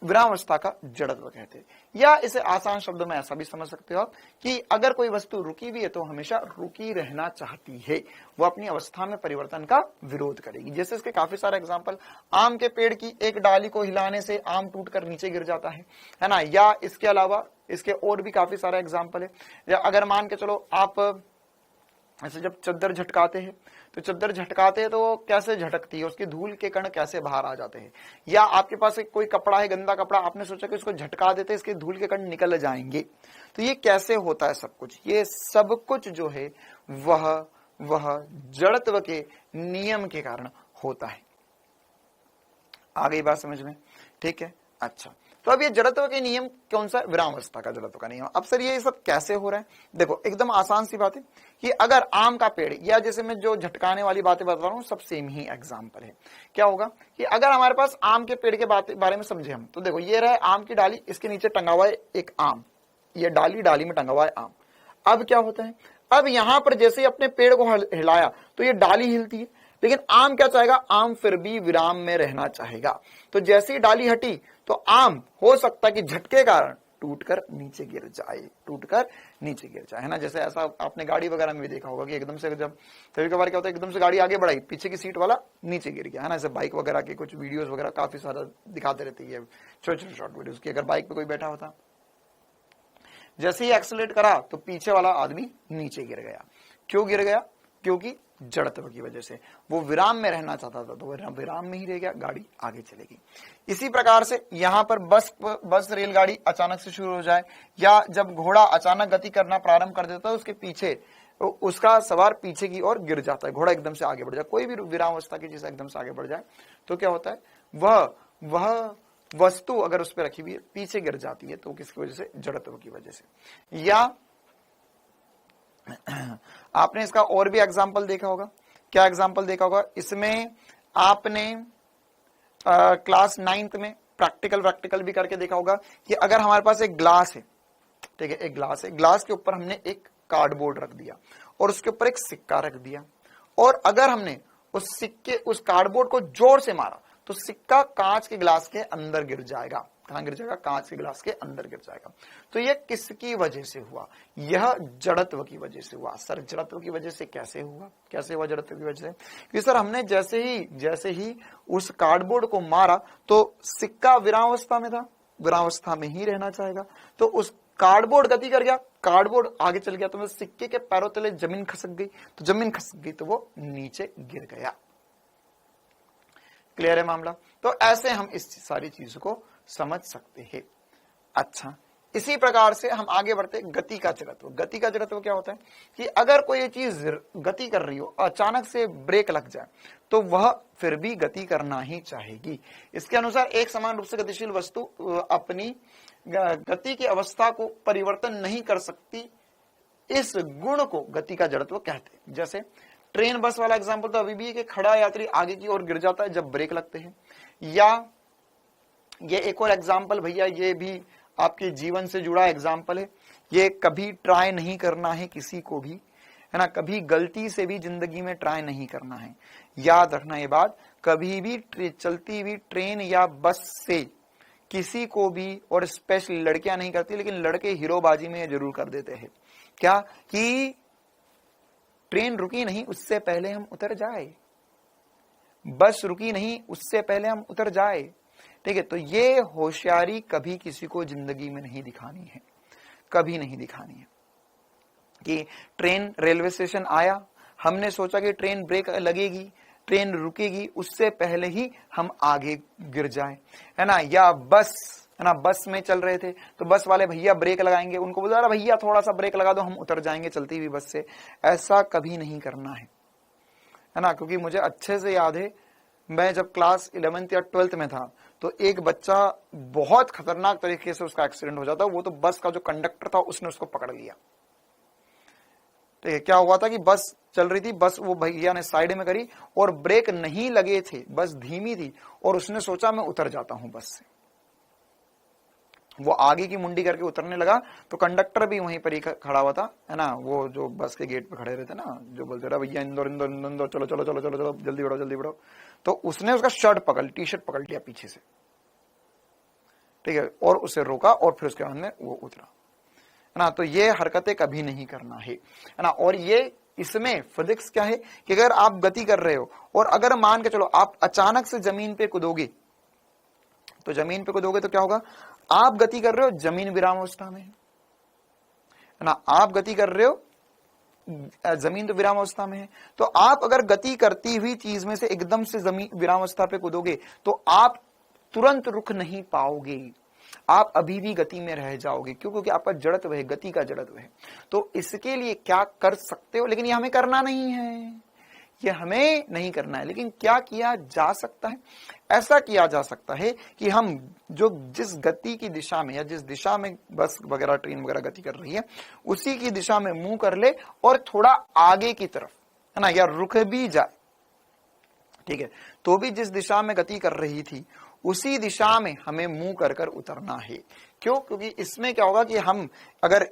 A: विरामावस्था का जड़त्व कहते हैं। या इसे आसान शब्दों में ऐसा भी समझ सकते हो आप कि अगर कोई वस्तु रुकी भी है तो हमेशा रुकी रहना चाहती है, वो अपनी अवस्था में परिवर्तन का विरोध करेगी। जैसे इसके काफी सारे एग्जांपल, आम के पेड़ की एक डाली को हिलाने से आम टूटकर नीचे गिर जाता है ना। या इसके अलावा इसके और भी काफी सारे एग्जाम्पल है। या अगर मान के चलो आप ऐसे जब चद्दर झटकाते हैं तो चद्दर झटकाते हैं तो वो कैसे झटकती है, उसकी धूल के कण कैसे बाहर आ जाते हैं। या आपके पास एक कोई कपड़ा है, गंदा कपड़ा, आपने सोचा कि उसको झटका देते इसके धूल के कण निकल जाएंगे। तो ये कैसे होता है सब कुछ, ये सब कुछ जो है वह जड़त्व के नियम के कारण होता है। आ गई बात समझ में? ठीक है, अच्छा। तो अब ये जड़त्व के नियम कौन सा? विरामावस्था का जड़त्व का नियम। अब सर ये सब कैसे हो रहा है? देखो एकदम आसान सी बात है कि अगर आम का पेड़, या जैसे मैं जो झटकाने वाली बातें बता रहा हूं सब सेम ही एग्जांपल है। क्या होगा कि अगर हमारे पास आम के पेड़ के बारे में समझे हम, तो देखो ये रहा आम की डाली, इसके नीचे टंगा हुआ है एक आम, ये डाली में टंगा हुआ है आम। अब क्या होता है, अब यहां पर जैसे ही अपने पेड़ को हिलाया तो ये डाली हिलती है, लेकिन आम क्या चाहेगा? आम फिर भी विराम में रहना चाहेगा। तो जैसे ही डाली हटी तो आम हो सकता है कि झटके कारण टूटकर नीचे गिर जाए, है ना। जैसे ऐसा आपने गाड़ी वगैरह में भी देखा होगा कि एकदम से जब कभी कभार क्या होता है, एकदम से गाड़ी आगे बढ़ाई, पीछे की सीट वाला नीचे गिर गया, है ना। जैसे बाइक वगैरह के कुछ वीडियोस वगैरह काफी सारा दिखाते रहती है, छोटे शॉर्ट वीडियोस की। अगर बाइक पे कोई बैठा होता, जैसे ही एक्सीलरेट करा तो पीछे वाला आदमी नीचे गिर गया। क्यों गिर गया? क्योंकि जड़त्व की वजह से। वो विराम में रहना चाहता था तो वो विराम में ही रह गया, गाड़ी आगे चलेगी। इसी प्रकार से यहां पर बस रेलगाड़ी अचानक से शुरू हो जाए, या जब घोड़ा अचानक गति करना प्रारंभ कर देता है, उसके पीछे उसका सवार पीछे की ओर गिर जाता है, घोड़ा एकदम से आगे बढ़ जाए, कोई भी विरामावस्था की चीज एकदम से आगे बढ़ जाए तो क्या होता है, वह वस्तु अगर उस पर रखी हुई है पीछे गिर जाती है, तो किसकी वजह से? जड़त्व की वजह से। या आपने इसका और भी एग्जाम्पल देखा होगा। क्या एग्जाम्पल देखा होगा? इसमें आपने क्लास 9th में प्रैक्टिकल भी करके देखा होगा कि अगर हमारे पास एक ग्लास है, ठीक है, एक ग्लास है, ग्लास के ऊपर हमने एक कार्डबोर्ड रख दिया और उसके ऊपर एक सिक्का रख दिया, और अगर हमने उस कार्डबोर्ड को जोर से मारा तो सिक्का कांच के ग्लास के अंदर गिर जाएगा। कहां गिर जाएगा? कांच के ग्लास के अंदर गिर जाएगा। तो यह किसकी वजह से हुआ? यह जड़त्व की वजह से हुआ। सर जड़त्व की वजह से कैसे हुआ? कैसे हुआ जड़त्व की वजह से? क्योंकि सर हमने जैसे ही उस कार्डबोर्ड को मारा तो सिक्का विरामावस्था में था, विरामावस्था में ही रहना चाहेगा, तो उस कार्डबोर्ड गति कर गया, कार्डबोर्ड आगे चल गया, तो सिक्के के पैरों तले जमीन खसक गई, तो जमीन खसक गई तो वो नीचे गिर गया। क्लियर है मामला? तो ऐसे हम इस सारी चीज को समझ सकते हैं। अच्छा, इसी प्रकार से हम आगे बढ़ते हैं। गति का जड़त्व। गति का जड़त्व क्या होता है कि अगर कोई ये चीज गति कर रही हो, अचानक से ब्रेक लग जाए तो वह फिर भी गति करना ही चाहेगी। इसके अनुसार एक समान रूप से गतिशील वस्तु अपनी गति की अवस्था को परिवर्तन नहीं कर सकती, इस गुण को गति का जड़त्व कहते हैं। जैसे ट्रेन बस वाला एग्जांपल तो अभी भी है कि खड़ा यात्री आगे की ओर गिर जाता है जब ब्रेक लगते हैं। या ये एक और एग्जांपल भैया, ये भी आपके जीवन से जुड़ा एग्जांपल है, ये कभी ट्राई नहीं करना है किसी को भी, है ना, कभी गलती से भी जिंदगी में ट्राई नहीं करना है। याद रखना ये बात, कभी भी चलती हुई ट्रेन या बस से किसी को भी, और स्पेशली लड़कियां नहीं करती, लेकिन लड़के हीरोबाजी में जरूर कर देते हैं, क्या कि ट्रेन रुकी नहीं उससे पहले हम उतर जाए, बस रुकी नहीं उससे पहले हम उतर जाए। ठीक है, तो ये होशियारी कभी किसी को जिंदगी में नहीं दिखानी है, कभी नहीं दिखानी है। कि ट्रेन रेलवे स्टेशन आया, हमने सोचा कि ट्रेन ब्रेक लगेगी, ट्रेन रुकेगी, उससे पहले ही हम आगे गिर जाए, है ना। या बस, है ना, बस में चल रहे थे तो बस वाले भैया ब्रेक लगाएंगे, उनको बोला अरे भैया थोड़ा सा ब्रेक लगा दो, हम उतर जाएंगे चलती हुई बस से। ऐसा कभी नहीं करना है ना। क्योंकि मुझे अच्छे से याद है, मैं जब क्लास 11th या 12th में था तो एक बच्चा बहुत खतरनाक तरीके से उसका एक्सीडेंट हो जाता, वो तो बस का जो कंडक्टर था उसने उसको पकड़ लिया। ठीक है, क्या हुआ था कि बस चल रही थी, बस वो भैया ने साइड में करी और ब्रेक नहीं लगे थे, बस धीमी थी, और उसने सोचा मैं उतर जाता हूं बस से। वो आगे की मुंडी करके उतरने लगा तो कंडक्टर भी वहीं पर ही खड़ा हुआ था, है ना, वो जो बस के गेट पे खड़े रहते ना, जो बोलते रहा भैया इंदौर इंदौर इंदौर, चलो चलो चलो चलो चलो जल्दी बढ़ो जल्दी बढ़ो। तो उसने उसका शर्ट टी शर्ट पकड़ लिया पीछे से, ठीक है, और उसे रोका और फिर उसके बाद में वो उतरा, है ना। तो ये हरकतें कभी नहीं करना है ना। और ये इसमें फिजिक्स क्या है कि अगर आप गति कर रहे हो और अगर मान के चलो आप अचानक से जमीन पे कूदोगे, तो जमीन पे कूदोगे तो क्या होगा, आप गति कर रहे हो, जमीन विराम अवस्था में है ना, आप गति कर रहे हो, जमीन तो विराम अवस्था में है। तो आप अगर गति करती हुई चीज में से एकदम से जमीन विराम अवस्था पे कूदोगे तो आप तुरंत रुक नहीं पाओगे, आप अभी भी गति में रह जाओगे। क्यों? क्योंकि आपका जड़त्व है, गति का जड़त्व है। तो इसके लिए क्या कर सकते हो, लेकिन ये हमें करना नहीं है, ये हमें नहीं करना है। लेकिन क्या किया जा सकता है, ऐसा किया जा सकता है कि हम जो जिस गति की दिशा में या जिस दिशा में बस वगैरह ट्रेन वगैरह गति कर रही है उसी की दिशा में मुंह कर ले और थोड़ा आगे की तरफ, है ना, या रुक भी जाए, ठीक है, तो भी जिस दिशा में गति कर रही थी उसी दिशा में हमें मुंह कर कर उतरना है। क्यों? क्योंकि इसमें क्या होगा कि हम अगर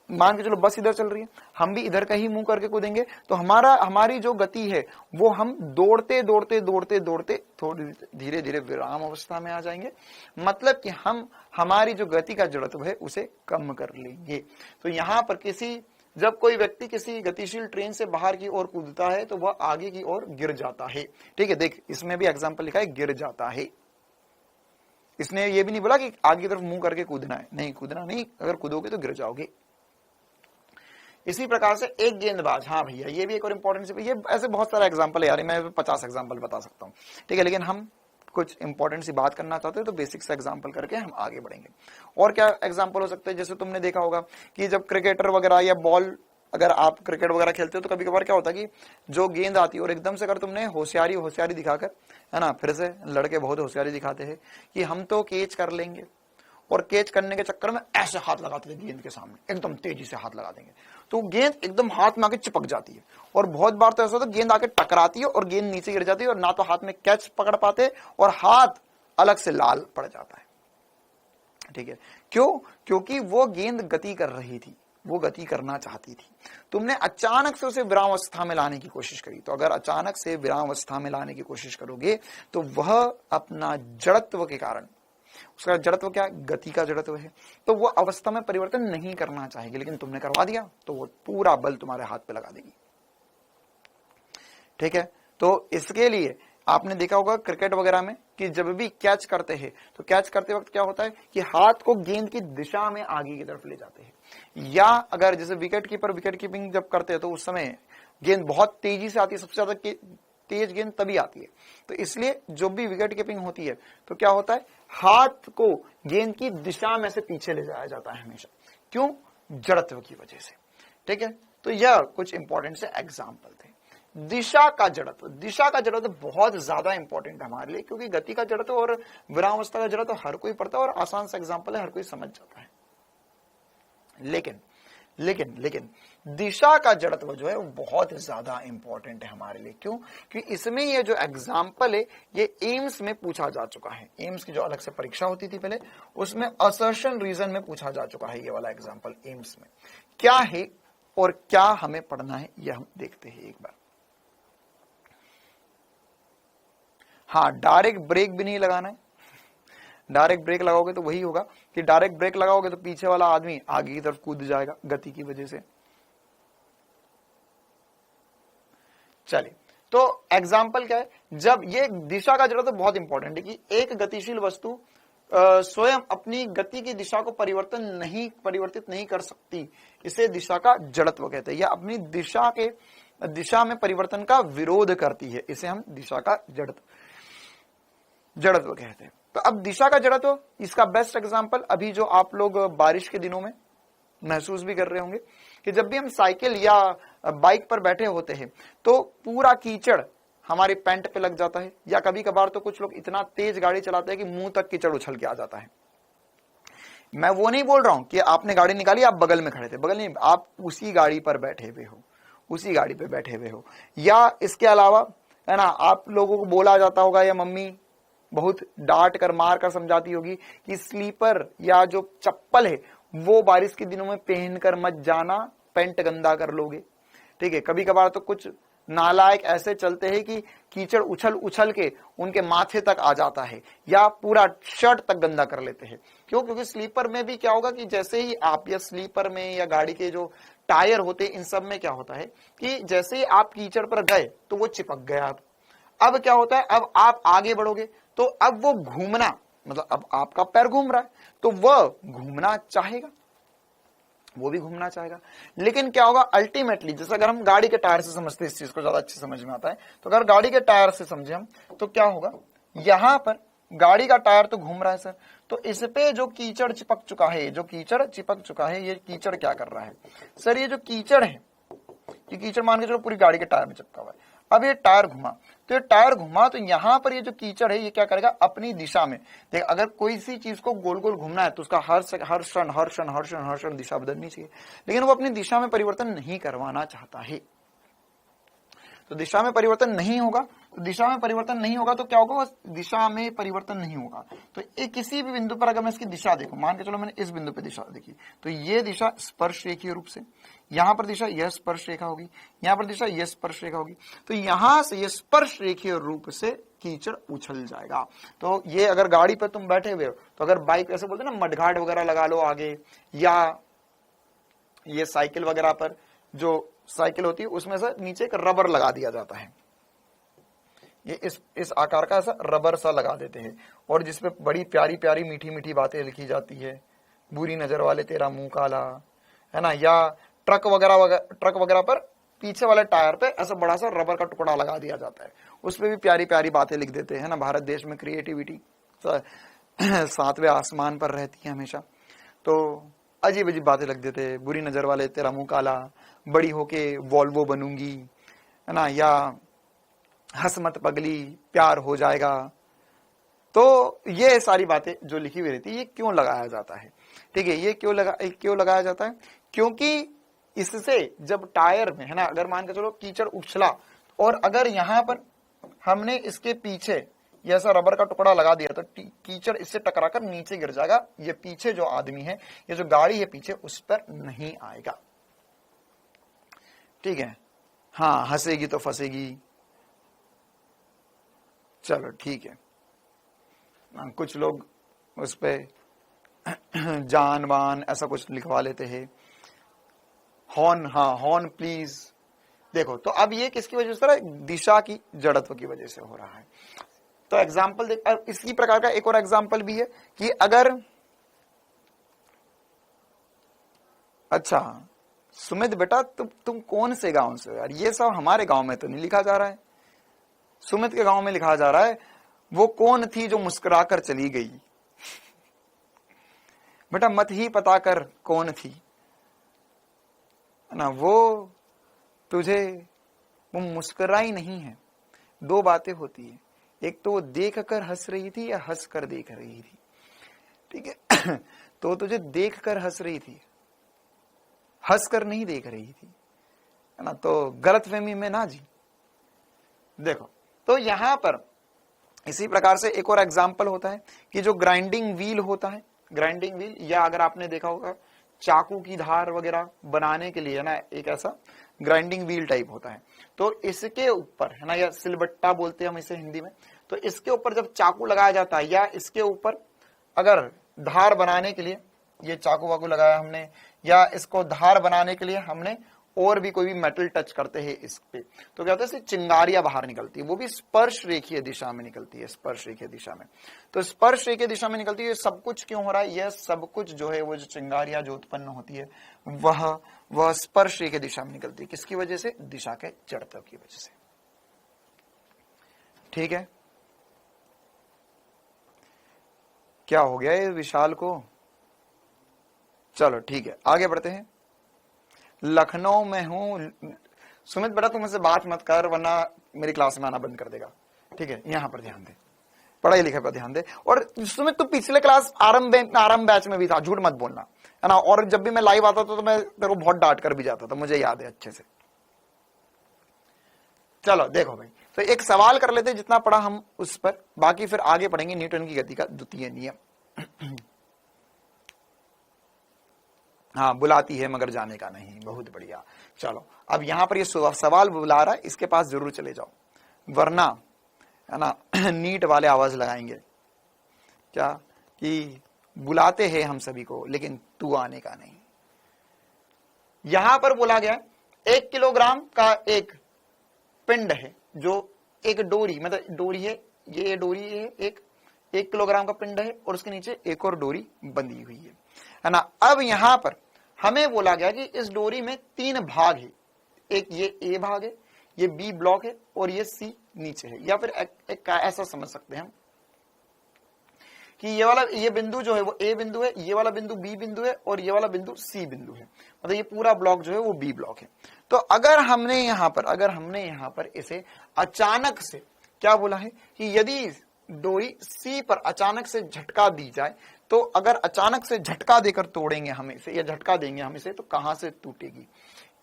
A: मान के चलो बस इधर चल रही है, हम भी इधर का ही मुंह करके कूदेंगे तो हमारी जो गति है वो हम दौड़ते दौड़ते दौड़ते दौड़ते थोड़ी धीरे धीरे विराम अवस्था में आ जाएंगे। मतलब कि हम हमारी जो गति का जड़त्व है उसे कम कर लेंगे। तो यहां पर जब कोई व्यक्ति किसी गतिशील ट्रेन से बाहर की ओर कूदता है तो वह आगे की ओर गिर जाता है। ठीक है, देख इसमें भी एग्जाम्पल लिखा है गिर जाता है। इसने ये भी नहीं बोला कि आगे की तरफ मुंह करके कूदना है, नहीं, कूदना नहीं, अगर कूदोगे तो गिर जाओगे। इसी प्रकार से एक गेंदबाज, हाँ भैया ये भी एक और इंपॉर्टेंट सी, ये ऐसे बहुत सारा एग्जांपल है यार, मैं 50 एग्जांपल बता सकता हूँ, ठीक है, लेकिन हम कुछ इंपॉर्टेंट सी बात करना चाहते हैं तो बेसिक सा एग्जांपल करके हम आगे बढ़ेंगे। और क्या एग्जांपल हो सकते हैं, जैसे तुमने देखा होगा कि जब क्रिकेटर वगैरह या बॉल, अगर आप क्रिकेट वगैरह खेलते हो तो कभी कभार क्या होता है कि जो गेंद आती है और एकदम से अगर तुमने होशियारी दिखाकर, है ना, फिर से लड़के बहुत होशियारी दिखाते हैं कि हम तो कैच कर लेंगे, और कैच करने के चक्कर में ऐसे हाथ लगाते थे गेंद के सामने, एकदम तेजी से हाथ लगा देंगे तो गेंद एकदम हाथ में आके चिपक जाती है। और बहुत बार तो ऐसा होता है गेंद आके टकराती है और गेंद नीचे गिर जाती है और ना तो हाथ में कैच पकड़ पाते और हाथ अलग से लाल पड़ जाता है। ठीक है, क्यों? क्योंकि वो गेंद गति कर रही थी, वो गति करना चाहती थी, तुमने अचानक से उसे विराम अवस्था में लाने की कोशिश करी। तो अगर अचानक से विराम अवस्था में लाने की कोशिश करोगे तो वह अपना जड़त्व के कारण, उसका जड़त्व क्या, गति का जड़त्व है, तो वो अवस्था में परिवर्तन नहीं करना चाहेगी, लेकिन तुमने करवा दिया तो वो पूरा बल तुम्हारे हाथ पे लगा देगी। ठीक है, तो इसके लिए आपने देखा होगा क्रिकेट वगैरह में कि जब भी कैच करते हैं तो कैच करते वक्त क्या होता है कि हाथ को गेंद की दिशा में आगे की तरफ ले जाते हैं। या अगर जैसे विकेट कीपर विकेट कीपिंग जब करते हैं तो उस समय गेंद बहुत तेजी से आती है, सबसे ज्यादा तेज गेंद तभी आती है। तो इसलिए जो भी विकेट कीपिंग होती है तो क्या होता है, हाथ को गेंद की दिशा में से पीछे ले जाया जाता है हमेशा। क्यों? जड़त्व की वजह से। ठीक है, तो यह कुछ इंपॉर्टेंट से एग्जाम्पल थे। दिशा का जड़त्व, दिशा का जड़त्व बहुत ज्यादा इंपॉर्टेंट है हमारे लिए, क्योंकि गति का जड़त्व और विरामावस्था का जड़त्व हर कोई पढ़ता है और आसान सा एग्जाम्पल है, हर कोई समझ जाता है। लेकिन लेकिन लेकिन दिशा का जड़त्व जो है वो बहुत ज्यादा इंपॉर्टेंट है हमारे लिए। क्यों? क्योंकि इसमें ये जो एग्जाम्पल है ये एम्स में पूछा जा चुका है। एम्स की जो अलग से परीक्षा होती थी पहले, उसमें असर्शन रीजन में पूछा जा चुका है ये वाला एग्जाम्पल। एम्स में क्या है और क्या हमें पढ़ना है ये हम देखते हैं एक बार। हाँ, डायरेक्ट ब्रेक भी नहीं लगाना है। डायरेक्ट ब्रेक लगाओगे तो वही होगा कि डायरेक्ट ब्रेक लगाओगे तो पीछे वाला आदमी आगे की तरफ कूद जाएगा गति की वजह से। चलिए, तो एग्जाम्पल क्या है, जब ये दिशा का जड़त्व तो बहुत इंपॉर्टेंट है कि एक गतिशील वस्तु स्वयं अपनी गति की दिशा को परिवर्तित नहीं कर सकती, इसे दिशा का जड़त्व कहते हैं, या अपनी दिशा में परिवर्तन का विरोध करती है, इसे हम दिशा का जड़त्व कहते हैं। तो अब दिशा का जड़त्व, इसका बेस्ट एग्जांपल अभी जो आप लोग बारिश के दिनों में महसूस भी कर रहे होंगे कि जब भी हम साइकिल या बाइक पर बैठे होते हैं तो पूरा कीचड़ हमारी पैंट पे लग जाता है, या कभी कभार तो कुछ लोग इतना तेज गाड़ी चलाते हैं कि मुंह तक कीचड़ उछल के आ जाता है। मैं वो नहीं बोल रहा हूं कि आपने गाड़ी निकाली, आप बगल में खड़े थे, बगल नहीं, आप उसी गाड़ी पर बैठे हुए हो, उसी गाड़ी पे बैठे हुए हो। या इसके अलावा, है ना, आप लोगों को बोला जाता होगा या मम्मी बहुत डांट कर मार कर समझाती होगी कि स्लीपर या जो चप्पल है वो बारिश के दिनों में पहनकर मत जाना, पैंट गंदा कर लोगे। ठीक है, कभी कभार तो कुछ नालायक ऐसे चलते हैं कि कीचड़ उछल उछल के उनके माथे तक आ जाता है या पूरा शर्ट तक गंदा कर लेते हैं। क्यों? क्योंकि स्लीपर में भी क्या होगा कि जैसे ही आप, या स्लीपर में या गाड़ी के जो टायर होते हैं, इन सब में क्या होता है कि जैसे ही आप कीचड़ पर गए तो वो चिपक गया। अब क्या होता है, अब आप आगे बढ़ोगे तो अब वो घूमना, मतलब अब आपका पैर घूम रहा है तो वह घूमना चाहेगा, वो भी घूमना चाहेगा। लेकिन क्या होगा अल्टीमेटली, जैसे अगर हम गाड़ी के टायर से समझते हैं, इस चीज को ज्यादा अच्छे समझ में आता है, तो अगर गाड़ी के टायर से समझे हम तो क्या होगा, यहां पर गाड़ी का टायर तो घूम रहा है सर, तो इस पे जो कीचड़ चिपक चुका है, जो कीचड़ चिपक चुका है, ये कीचड़ क्या कर रहा है सर, ये जो कीचड़ है, ये कीचड़ मान के चलो पूरी गाड़ी के टायर में चिपका हुआ है। अब ये टायर घुमा, तो ये टायर घुमा तो यहां पर ये जो कीचड़ है ये क्या करेगा, अपनी दिशा में, देख अगर कोई सी चीज को गोल गोल घूमना है तो उसका हर क्षण दिशा बदलनी चाहिए, लेकिन वो अपनी दिशा में परिवर्तन नहीं करवाना चाहता है। तो दिशा में परिवर्तन नहीं होगा, तो दिशा में परिवर्तन नहीं होगा तो क्या होगा, दिशा में परिवर्तन नहीं होगा। तो एक किसी भी बिंदु पर अगर मैं इसकी दिशा देखूं, मान के चलो मैंने इस बिंदु पे दिशा देखी, तो ये दिशा स्पर्श रेखीय रूप से, यहां पर दिशा यह स्पर्श रेखा होगी, यहां पर दिशा यह स्पर्श रेखा होगी, तो यहां से ये स्पर्श रेखीय रूप से कीचड़ उछल जाएगा। तो ये अगर गाड़ी पर तुम बैठे हुए हो, तो अगर बाइक ऐसे बोलते ना मडघाट वगैरह लगा लो आगे, या ये साइकिल वगैरह पर जो साइकिल होती है उसमें से नीचे एक रबर लगा दिया जाता है, ये इस आकार का ऐसा रबर सा लगा देते हैं, और जिसपे बड़ी प्यारी प्यारी मीठी मीठी बातें लिखी जाती है, बुरी नजर वाले तेरा मुंह काला, है ना, या ट्रक वगैरह पर पीछे वाले टायर पे ऐसा बड़ा सा रबर का टुकड़ा लगा दिया जाता है, उसपे भी प्यारी प्यारी बातें लिख देते हैं ना। भारत देश में क्रिएटिविटी सातवें आसमान पर रहती है हमेशा, तो अजीब अजीब बातें लिख देते हैं, बुरी नजर वाले तेरा मुंह काला, बड़ी होके वॉल्वो बनूंगी, है ना, या हंस मत पगली प्यार हो जाएगा। तो ये सारी बातें जो लिखी हुई रहती है, ये क्यों लगाया जाता है, ठीक है, ये क्यों लगाया जाता है, क्योंकि इससे जब टायर में, है ना, अगर मान के चलो कीचड़ उछला और अगर यहां पर हमने इसके पीछे ये ऐसा रबर का टुकड़ा लगा दिया तो कीचड़ इससे टकराकर नीचे गिर जाएगा, ये पीछे जो आदमी है, ये जो गाड़ी है पीछे, उस पर नहीं आएगा, ठीक है। हाँ, हंसेगी तो फंसेगी, चलो ठीक है। कुछ लोग उस पे जान वान ऐसा कुछ लिखवा लेते हैं, हॉर्न, हाँ हॉर्न प्लीज। देखो तो अब ये किसकी वजह से, दिशा की जड़त्व की वजह से हो रहा है। तो एग्जाम्पल देख, इसी प्रकार का एक और एग्जाम्पल भी है कि अगर, अच्छा सुमित बेटा तुम कौन से गांव से हो यार, ये सब हमारे गांव में तो नहीं लिखा जा रहा है, सुमित के गांव में लिखा जा रहा है, वो कौन थी जो मुस्कुराकर चली गई। बेटा मत ही पता कर कौन थी ना, वो तुझे, वो मुस्कुराई नहीं है। दो बातें होती है, एक तो वो देख कर हंस रही थी या हंस कर देख रही थी, ठीक है। तो तुझे देख कर हंस रही थी, हंस कर नहीं देख रही थी, है ना, तो गलतफहमी में ना जी। देखो तो यहां पर इसी प्रकार से एक और एग्जाम्पल होता है कि जो ग्राइंडिंग व्हील होता है, ग्राइंडिंग व्हील, या अगर आपने देखा होगा चाकू की धार वगैरह बनाने के लिए, है ना, एक ऐसा ग्राइंडिंग व्हील टाइप होता है, तो इसके ऊपर, है ना, या सिलबट्टा बोलते हैं हम इसे हिंदी में, तो इसके ऊपर जब चाकू लगाया जाता है, या इसके ऊपर अगर धार बनाने के लिए ये चाकू वाकू लगाया हमने, या इसको धार बनाने के लिए हमने और भी कोई भी मेटल टच करते हैं इस पे, तो क्या होता है, चिंगारियां बाहर निकलती है, वो भी स्पर्श रेखीय दिशा में निकलती है, स्पर्श रेखीय दिशा में। तो स्पर्श रेखीय दिशा में निकलती है, सब कुछ क्यों हो रहा है, यह सब कुछ जो है, वो जो चिंगारियां जो उत्पन्न होती है वह स्पर्श रेखीय दिशा में निकलती है, किसकी वजह से, दिशा के जड़त्व की वजह से, ठीक है। क्या हो गया ये विशाल को, चलो ठीक है आगे बढ़ते हैं। लखनऊ में हूं, सुमित बेटा तुम मुझसे बात मत कर वरना मेरी क्लास में आना बंद कर देगा, ठीक है, यहां पर ध्यान दे, पढ़ाई लिखाई पर ध्यान दे। और सुमित तू पिछले क्लास आरंभ बैच में भी था, झूठ मत बोलना, है ना, और जब भी मैं लाइव आता था तो मैं तेरे को बहुत डांट कर भी जाता था, मुझे याद है अच्छे से। चलो देखो भाई, तो एक सवाल कर लेते जितना पढ़ा हम उस पर, बाकी फिर आगे पढ़ेंगे न्यूटन की गति का द्वितीय नियम। हाँ, बुलाती है मगर जाने का नहीं। बहुत बढ़िया। चलो अब यहां पर ये सवाल बुला रहा है, इसके पास जरूर चले जाओ, वरना है ना नीट वाले आवाज लगाएंगे क्या कि बुलाते हैं हम सभी को लेकिन तू आने का नहीं। यहां पर बोला गया 1 किलोग्राम का एक पिंड है, जो एक डोरी, मतलब डोरी है, ये डोरी है, एक 1 किलोग्राम का पिंड है और उसके नीचे एक और डोरी बंधी हुई है ना। अब यहां पर हमें बोला गया कि इस डोरी में 3 भाग है, एक ये ए भाग है, ये बी ब्लॉक है और ये सी नीचे है। या फिर एक ऐसा समझ सकते हैं हम कि ये बिंदु जो है वो ए बिंदु है, ये वाला बिंदु बी बिंदु है और ये वाला बिंदु सी बिंदु है, मतलब ये पूरा ब्लॉक जो है वो बी ब्लॉक है। तो अगर हमने यहां पर इसे अचानक से क्या बोला है कि यदि डोरी सी पर अचानक से झटका दी जाए, तो अगर अचानक से झटका देकर तोड़ेंगे हम इसे या झटका देंगे हम इसे, तो कहां से टूटेगी?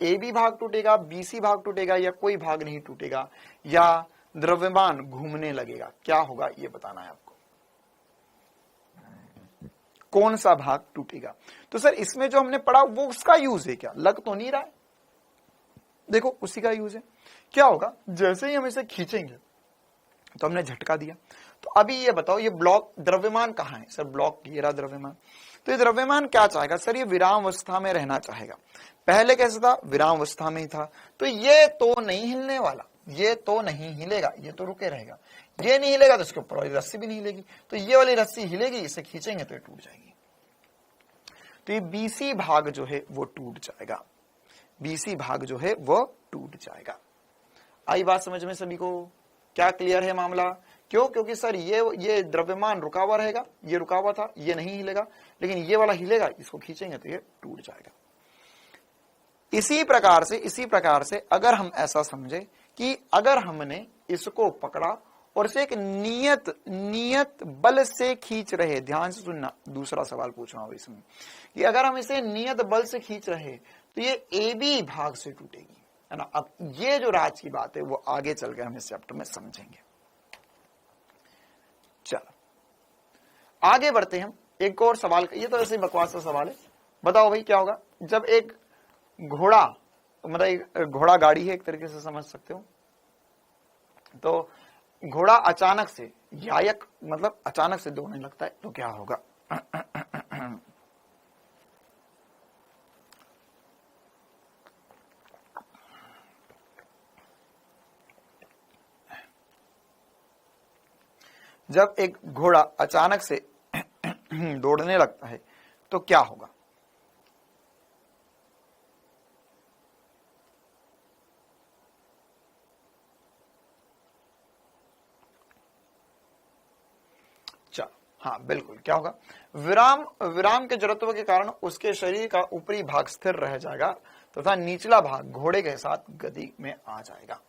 A: ए बी भाग टूटेगा, बी सी भाग टूटेगा या कोई भाग नहीं टूटेगा, या द्रव्यमान घूमने लगेगा? क्या होगा ये बताना है आपको, कौन सा भाग टूटेगा। तो सर इसमें जो हमने पढ़ा वो उसका यूज है क्या? लग तो नहीं रहा है, देखो उसी का यूज है। क्या होगा, जैसे ही हम इसे खींचेंगे तो हमने झटका दिया, तो अभी ये बताओ ये ब्लॉक द्रव्यमान कहाँ है? सर ब्लॉक ये रहा द्रव्यमान। तो ये द्रव्यमान क्या चाहेगा? सर ये विराम अवस्था में रहना चाहेगा। पहले कैसे था? विराम अवस्था में ही था। तो ये तो नहीं हिलने वाला, ये तो नहीं हिलेगा, ये तो रुके रहेगा। ये नहीं हिलेगा तो इसके ऊपर वाली रस्सी भी नहीं हिलेगी, तो ये वाली रस्सी हिलेगी, इसे खींचेंगे तो ये टूट जाएगी। तो ये बीसी भाग जो है वो टूट जाएगा, बीसी भाग जो है वो टूट जाएगा। आई बात समझ में सभी को? क्या क्लियर है मामला? क्यों? क्योंकि सर ये द्रव्यमान रुका हुआ रहेगा, ये रुका हुआ था, ये नहीं हिलेगा, लेकिन ये वाला हिलेगा, इसको खींचेंगे तो ये टूट जाएगा। इसी प्रकार से अगर हम ऐसा समझे कि अगर हमने इसको पकड़ा और इसे एक नियत बल से खींच रहे, ध्यान से सुनना, दूसरा सवाल पूछ रहा हूं इसमें, कि अगर हम इसे नियत बल से खींच रहे तो ये ए बी भाग से टूटेगी, है ना। अब ये जो राज की बात है वो आगे चल के हम इस चैप्टर में समझेंगे। चलो आगे बढ़ते हैं हम एक और सवाल। ये तो ऐसे बकवास का सवाल है, बताओ भाई क्या होगा जब एक घोड़ा, मतलब एक घोड़ा गाड़ी है एक तरीके से समझ सकते हो, तो घोड़ा अचानक से यायक मतलब अचानक से दौड़ने लगता है, तो क्या होगा? जब एक घोड़ा अचानक से दौड़ने लगता है तो क्या होगा? चलो हाँ बिल्कुल, क्या होगा? विराम के जड़त्व के कारण उसके शरीर का ऊपरी भाग स्थिर रह जाएगा तथा निचला भाग घोड़े के साथ गति में आ जाएगा।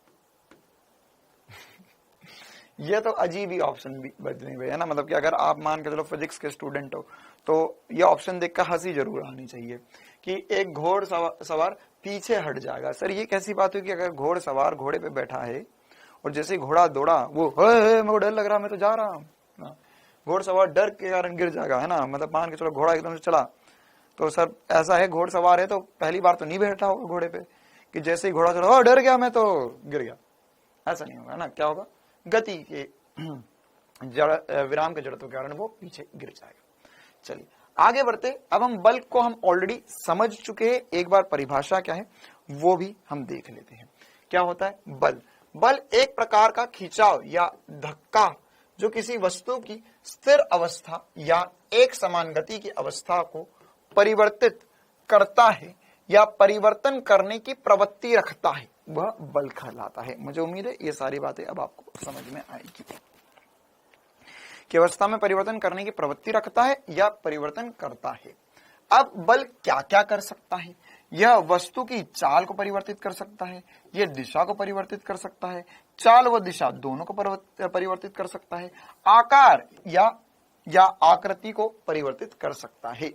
A: ये तो अजीब ही ऑप्शन भी बदले हुए है ना, मतलब कि अगर आप मान के चलो फिजिक्स के स्टूडेंट हो तो ये ऑप्शन देखकर हंसी जरूर आनी चाहिए कि एक घोड़ सवार पीछे हट जाएगा। सर ये कैसी बात हुई कि अगर घोड़ सवार घोड़े पे बैठा है और जैसे घोड़ा दौड़ा वो मेरे को डर लग रहा, मैं तो जा रहा हूँ, घोड़ सवार डर के कारण गिर जाएगा, है ना। मतलब मान के चलो घोड़ा एकदम से चला तो सर ऐसा है घोड़ सवार है तो पहली बार तो नहीं बैठा होगा घोड़े पे कि जैसे ही घोड़ा चला डर गया मैं तो गिर गया, ऐसा नहीं होगा ना। क्या होगा? गति के विराम के जड़त्व के कारण वो पीछे गिर जाएगा। चलिए आगे बढ़ते। अब हम बल को हम ऑलरेडी समझ चुके हैं, एक बार परिभाषा क्या है वो भी हम देख लेते हैं। क्या होता है बल? एक प्रकार का खिंचाव या धक्का जो किसी वस्तु की स्थिर अवस्था या एक समान गति की अवस्था को परिवर्तित करता है या परिवर्तन करने की प्रवृत्ति रखता है, वह बल कहलाता है। मुझे उम्मीद है ये सारी बातें अब आपको समझ में आएगी कि अवस्था में परिवर्तन करने की प्रवृत्ति रखता है या परिवर्तन करता है। अब बल क्या क्या कर सकता है? यह वस्तु की चाल को परिवर्तित कर सकता है, यह दिशा को परिवर्तित कर सकता है, चाल व दिशा दोनों को परिवर्तित कर सकता है, आकार या आकृति को परिवर्तित कर सकता है।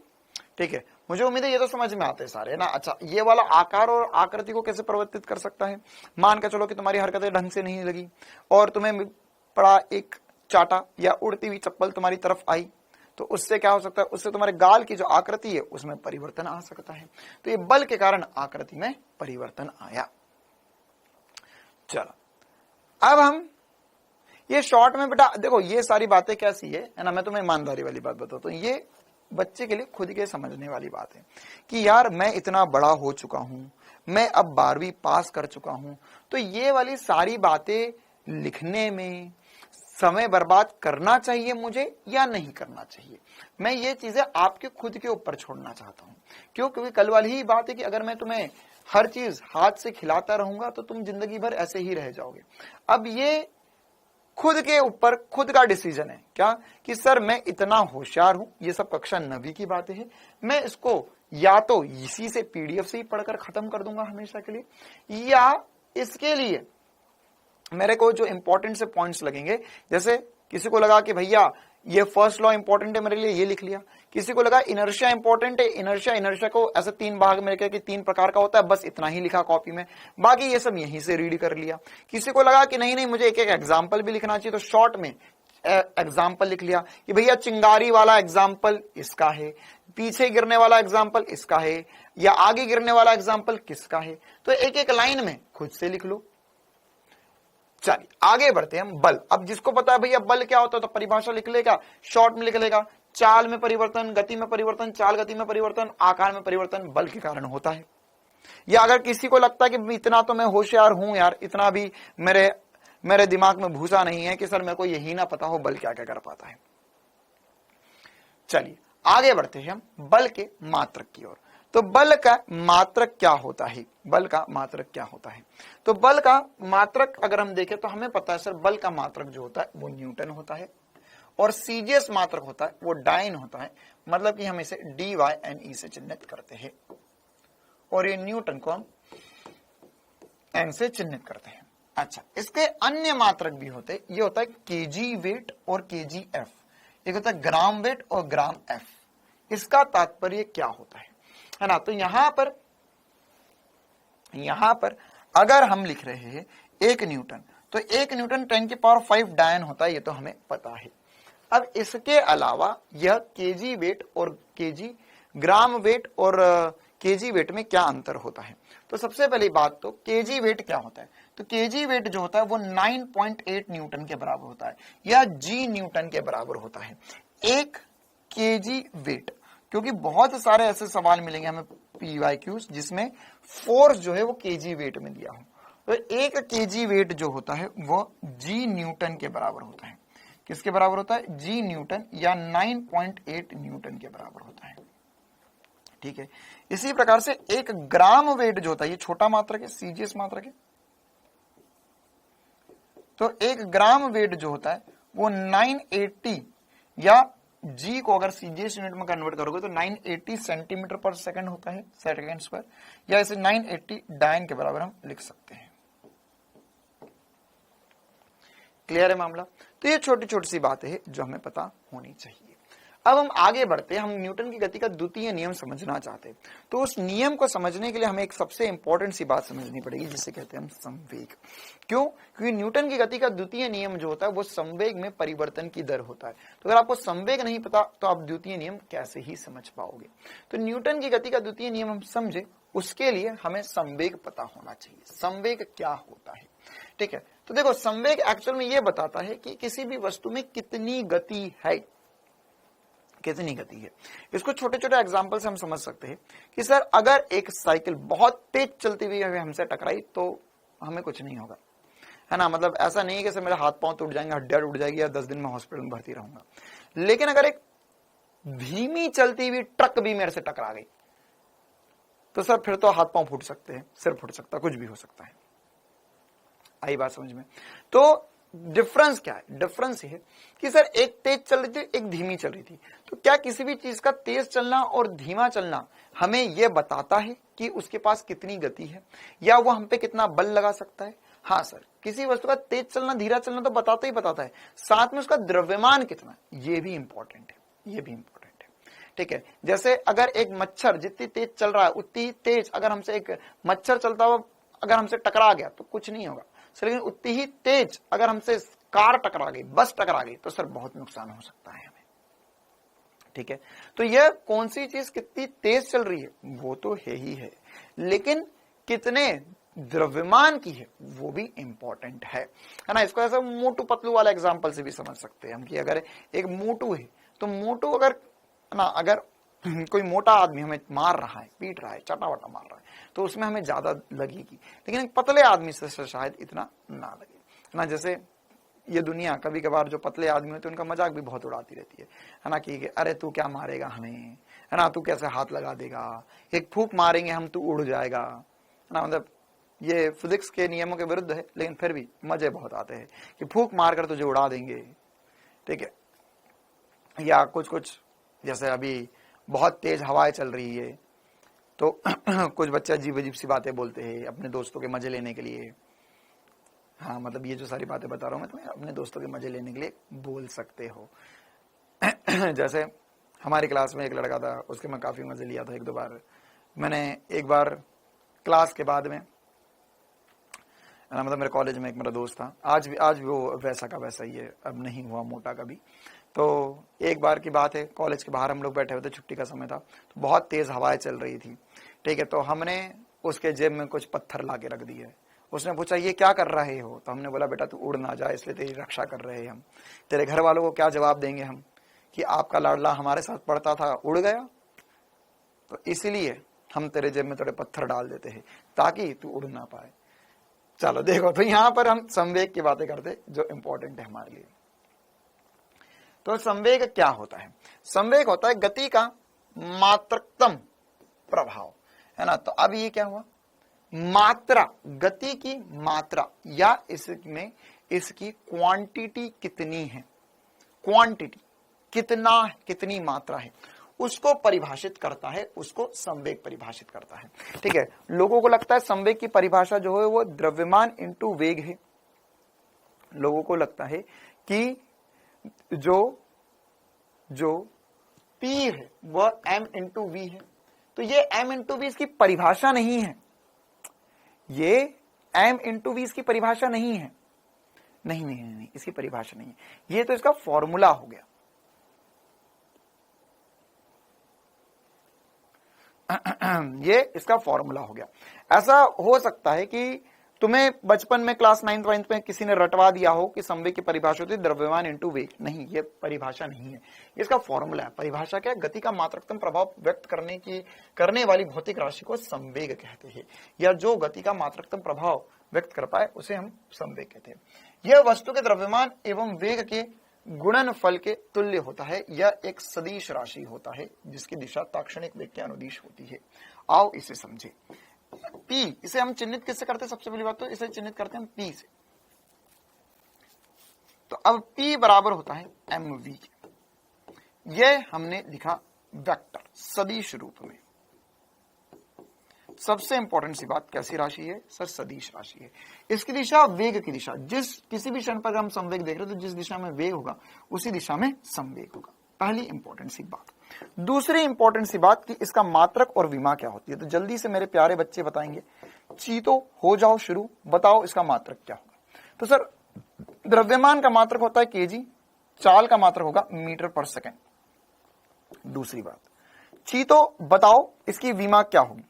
A: ठीक है, मुझे उम्मीद है ये तो समझ में आते हैं सारे, है ना। अच्छा, ये वाला आकार और आकृति को कैसे परिवर्तित कर सकता है? मान के चलो कि तुम्हारी हरकतें ढंग से नहीं लगी और तुम्हें पड़ा एक चाटा या उड़ती हुई चप्पल तुम्हारी तरफ आई, तो उससे क्या हो सकता है, उससे तुम्हारे गाल की जो आकृति है उसमें परिवर्तन आ सकता है। तो ये बल के कारण आकृति में परिवर्तन आया। चलो अब हम ये शॉर्ट में बेटा देखो, ये सारी बातें कैसी है ना, मैं तुम्हें ईमानदारी वाली बात बताता हूं, ये बच्चे के लिए खुद के समझने वाली बात है कि यार मैं इतना बड़ा हो चुका हूं, मैं अब 12वीं पास कर चुका हूं, तो ये वाली सारी बातें लिखने में समय बर्बाद करना चाहिए मुझे या नहीं करना चाहिए। मैं ये चीजें आपके खुद के ऊपर छोड़ना चाहता हूं। क्यों? क्योंकि कल वाली ही बात है कि अगर मैं तुम्हें हर चीज हाथ से खिलाता रहूंगा तो तुम जिंदगी भर ऐसे ही रह जाओगे। अब ये खुद के ऊपर खुद का डिसीजन है क्या कि सर मैं इतना होशियार हूं, ये सब कक्षा 9वीं की बातें हैं, मैं इसको या तो इसी से पीडीएफ से ही पढ़कर खत्म कर दूंगा हमेशा के लिए, या इसके लिए मेरे को जो इंपॉर्टेंट से पॉइंट्स लगेंगे, जैसे किसी को लगा कि भैया ये फर्स्ट लॉ इंपॉर्टेंट है मेरे लिए, ये लिख लिया। किसी को लगा इनर्शिया इंपॉर्टेंट है, इनर्शिया को ऐसे 3 भाग में लिखा कि 3 प्रकार का होता है, बस इतना ही लिखा कॉपी में, बाकी ये सब यहीं से रीड कर लिया। किसी को लगा कि नहीं मुझे एक एक एग्जाम्पल भी लिखना चाहिए, तो शॉर्ट में एग्जाम्पल लिख लिया कि भैया चिंगारी वाला एग्जाम्पल इसका है, पीछे गिरने वाला एग्जाम्पल इसका है, या आगे गिरने वाला एग्जाम्पल किसका है, तो एक एक लाइन में खुद से लिख लो। चलिए आगे बढ़ते हैं हम। बल, अब जिसको पता है भैया बल क्या होता है तो परिभाषा लिख लेगा, शॉर्ट में लिख लेगा। चाल में परिवर्तन, गति में परिवर्तन, चाल गति में परिवर्तन, आकार में परिवर्तन बल के कारण होता है। या अगर किसी को लगता है कि इतना तो मैं होशियार हूं यार, इतना भी मेरे दिमाग में भूसा नहीं है कि सर मेरे को यही ना पता हो बल क्या क्या कर पाता है। चलिए आगे बढ़ते हैं हम बल के मात्रक की ओर। तो बल का मात्रक क्या होता है, बल का मात्रक क्या होता है? तो बल का मात्रक अगर हम देखें तो हमें पता है सर बल का मात्रक जो होता है वो न्यूटन होता है, और सीजीएस मात्रक होता है वो डाइन होता है, मतलब कि हम इसे DYNE से चिन्हित करते हैं, और ये न्यूटन को हम N से चिन्हित करते हैं। अच्छा, इसके अन्य मात्रक भी होते हैं, ये होता है केजी वेट और KGF, एक होता है ग्राम वेट और ग्राम एफ। इसका तात्पर्य क्या होता है ना? तो यहां पर अगर हम लिख रहे हैं 1 न्यूटन, तो 1 न्यूटन 10⁵ डायन होता है, ये तो हमें पता है। अब इसके अलावा यह केजी वेट और केजी ग्राम वेट और केजी वेट में क्या अंतर होता है? तो सबसे पहली बात तो केजी वेट क्या होता है? तो केजी वेट जो होता है वो 9.8 न्यूटन के बराबर होता है, या जी न्यूटन के बराबर होता है। 1 केजी वेट, क्योंकि बहुत सारे ऐसे सवाल मिलेंगे हमें PYQs जिसमें फोर्स जो है वो केजी वेट में दिया हो, तो 1 केजी वेट जो होता है वो जी न्यूटन के बराबर होता है। किसके बराबर होता है? जी न्यूटन, या 9.8 न्यूटन के बराबर होता है। ठीक है, इसी प्रकार से 1 ग्राम वेट जो होता है, ये छोटा मात्रक है, सीजीएस मात्रक है, तो 1 ग्राम वेट जो होता है वो 980, या जी को अगर सीजीएस यूनिट में कन्वर्ट करोगे तो 980 सेंटीमीटर पर सेकंड होता है, सेकंड्स पर, या इसे 980 डायन के बराबर हम लिख सकते हैं। क्लियर है मामला? तो ये छोटी छोटी सी बातें हैं जो हमें पता होनी चाहिए। अब हम आगे बढ़ते हैं, हम न्यूटन की गति का द्वितीय नियम समझना चाहते हैं। तो उस नियम को समझने के लिए हमें एक सबसे इंपॉर्टेंट सी बात समझनी पड़ेगी, जिसे कहते हैं हम संवेग। क्यों? क्योंकि न्यूटन की गति का द्वितीय नियम जो होता है वो संवेग में परिवर्तन की दर होता है। तो अगर आपको संवेग नहीं पता तो आप द्वितीय नियम कैसे ही समझ पाओगे? तो न्यूटन की गति का द्वितीय नियम हम समझे, उसके लिए हमें संवेग पता होना चाहिए। संवेग क्या होता है? ठीक है, तो देखो संवेग एक्चुअल में ये बताता है कि किसी भी वस्तु में कितनी गति है, कितनी गति है। इसको छोटे छोटे एग्जाम्पल से हम समझ सकते हैं कि सर अगर एक साइकिल बहुत तेज चलती हुई हमसे टकराई तो हमें कुछ नहीं होगा, है ना? मतलब ऐसा नहीं है कि सर मेरे हाथ पांव टूट जाएंगे, हड्डियां टूट जाएगी, या 10 दिन में हॉस्पिटल में भर्ती रहूंगा। लेकिन अगर एक धीमी चलती हुई ट्रक भी मेरे से टकरा गई तो सर फिर तो हाथ पांव फूट सकते हैं, सिर फूट सकता है, कुछ भी हो सकता है। आई बात समझ में? तो डिफरेंस क्या है? डिफरेंस ये है कि सर एक तेज चल रही थी, एक धीमी चल रही थी। तो क्या किसी भी चीज का तेज चलना और धीमा चलना हमें यह बताता है कि उसके पास कितनी गति है, या वो हम पे कितना बल लगा सकता है? हाँ सर, किसी वस्तु का तेज चलना धीरा चलना तो बताता ही बताता है, साथ में उसका द्रव्यमान कितना, ये भी इंपॉर्टेंट है, ये भी इंपॉर्टेंट है। ठीक है, जैसे अगर एक मच्छर जितनी तेज चल रहा है उतनी ही तेज अगर हमसे एक मच्छर चलता हुआ अगर हमसे टकरा गया तो कुछ नहीं होगा, लेकिन उतनी ही तेज अगर हमसे कार टकरा गई, बस टकरा गई, तो सर बहुत नुकसान हो सकता है हमें। ठीक है, तो यह कौन सी चीज कितनी तेज चल रही है वो तो है ही है, लेकिन कितने द्रव्यमान की है वो भी इंपॉर्टेंट है ना। इसको ऐसा मोटू पतलू वाला एग्जांपल से भी समझ सकते हैं हम कि अगर एक मोटू है तो मोटू अगर ना, अगर कोई मोटा आदमी हमें मार रहा है, पीट रहा है, चटावटा मार रहा है, तो उसमें हमें ज्यादा लगेगी, लेकिन एक पतले आदमी से शायद इतना ना लगे ना। जैसे ये दुनिया कभी कभार जो पतले आदमी होते हैं उनका मजाक भी बहुत उड़ाती रहती है ना, कि अरे तू क्या मारेगा हमें, है ना, तू कैसे हाथ लगा देगा, एक फूंक मारेंगे हम तू उड़ जाएगा ना। मतलब ये फिजिक्स के नियमों के विरुद्ध है, लेकिन फिर भी मजे बहुत आते हैं कि फूंक मारकर तुझे उड़ा देंगे, ठीक है। या कुछ कुछ जैसे अभी बहुत तेज हवाएं चल रही है तो कुछ बच्चे अजीब अजीब सी बातें बोलते हैं अपने दोस्तों के मजे लेने के लिए। हाँ, मतलब ये जो सारी बातें बता रहा हूं मैं तुम्हें, अपने दोस्तों के मजे लेने के लिए बोल सकते हो। जैसे हमारी क्लास में एक लड़का था, उसके मैं काफी मजे लिया था एक दो बार। मैंने एक बार क्लास के बाद में, मतलब मेरे कॉलेज में एक मेरा दोस्त था, आज भी वो वैसा का वैसा ही है, अब नहीं हुआ मोटा कभी। तो एक बार की बात है, कॉलेज के बाहर हम लोग बैठे हुए थे, छुट्टी का समय था, तो बहुत तेज हवाएं चल रही थी, ठीक है। तो हमने उसके जेब में कुछ पत्थर ला के रख दिए। उसने पूछा ये क्या कर रहे हो, तो हमने बोला बेटा तू उड़ ना जाए इसलिए तेरी रक्षा कर रहे हैं हम। तेरे घर वालों को क्या जवाब देंगे हम कि आपका लाडला हमारे साथ पढ़ता था उड़ गया, तो इसीलिए हम तेरे जेब में थोड़े पत्थर डाल देते हैं ताकि तू उड़ ना पाए। चलो देखो, तो यहां पर हम संवेग की बातें करते जो इंपॉर्टेंट है हमारे लिए। तो संवेग क्या होता है? संवेग होता है गति का मात्रकतम प्रभाव, है ना। तो अब ये क्या हुआ, मात्रा, गति की मात्रा, या इसमें इसकी क्वांटिटी कितनी है, क्वांटिटी कितना, कितनी मात्रा है, उसको परिभाषित करता है, उसको संवेग परिभाषित करता है, ठीक है। लोगों को लगता है संवेग की परिभाषा जो है वो द्रव्यमान इंटू वेग है। लोगों को लगता है कि जो P है वह m इंटू वी है। तो ये m इंटू वी इसकी परिभाषा नहीं है, ये m इंटू वी इसकी परिभाषा नहीं है, नहीं, इसकी परिभाषा नहीं है, ये तो इसका फॉर्मूला हो गया। ये इसका फॉर्मूला हो गया। ऐसा हो सकता है कि तुम्हें बचपन में क्लास 9th 9th में किसी ने रटवा दिया हो कि संवेग की परिभाषा होती है द्रव्यमान इंटू वेग। नहीं, ये परिभाषा नहीं है, इसका फॉर्मूला है। परिभाषा क्या है? गति का मात्रकतम प्रभाव व्यक्त करने वाली भौतिक राशि को संवेग कहते हैं, या जो गति का मात्रकतम प्रभाव व्यक्त कर पाए उसे हम संवेग कहते हैं। यह वस्तु के द्रव्यमान एवं वेग के गुणनफल के तुल्य होता है। यह एक सदिश राशि होता है जिसकी दिशा ताक्षणिक वेग के अनुदिश होती है। आओ इसे समझे। P, इसे हम चिन्हित किससे करते हैं? सबसे पहली बात तो इसे चिन्हित करते हैं हम P से। तो अब P बराबर होता है mv के। यह हमने लिखा वेक्टर, सदिश रूप में। सबसे इंपॉर्टेंट सी बात, कैसी राशि है सर? सदिश राशि है। इसकी दिशा वेग की दिशा, जिस किसी भी क्षण पर हम संवेग देख रहे हैं तो जिस दिशा में वेग होगा उसी दिशा में संवेग होगा। पहली इंपॉर्टेंट सी बात। दूसरी इंपॉर्टेंट सी बात कि इसका मात्रक और विमा क्या होती है। तो जल्दी से मेरे प्यारे बच्चे बताएंगे, चीतो हो जाओ शुरू, बताओ इसका मात्रक क्या होगा। तो सर द्रव्यमान का मात्रक होता है केजी, चाल का मात्रक होगा मीटर पर सेकेंड। दूसरी बात, चीतो बताओ इसकी विमा क्या होगी,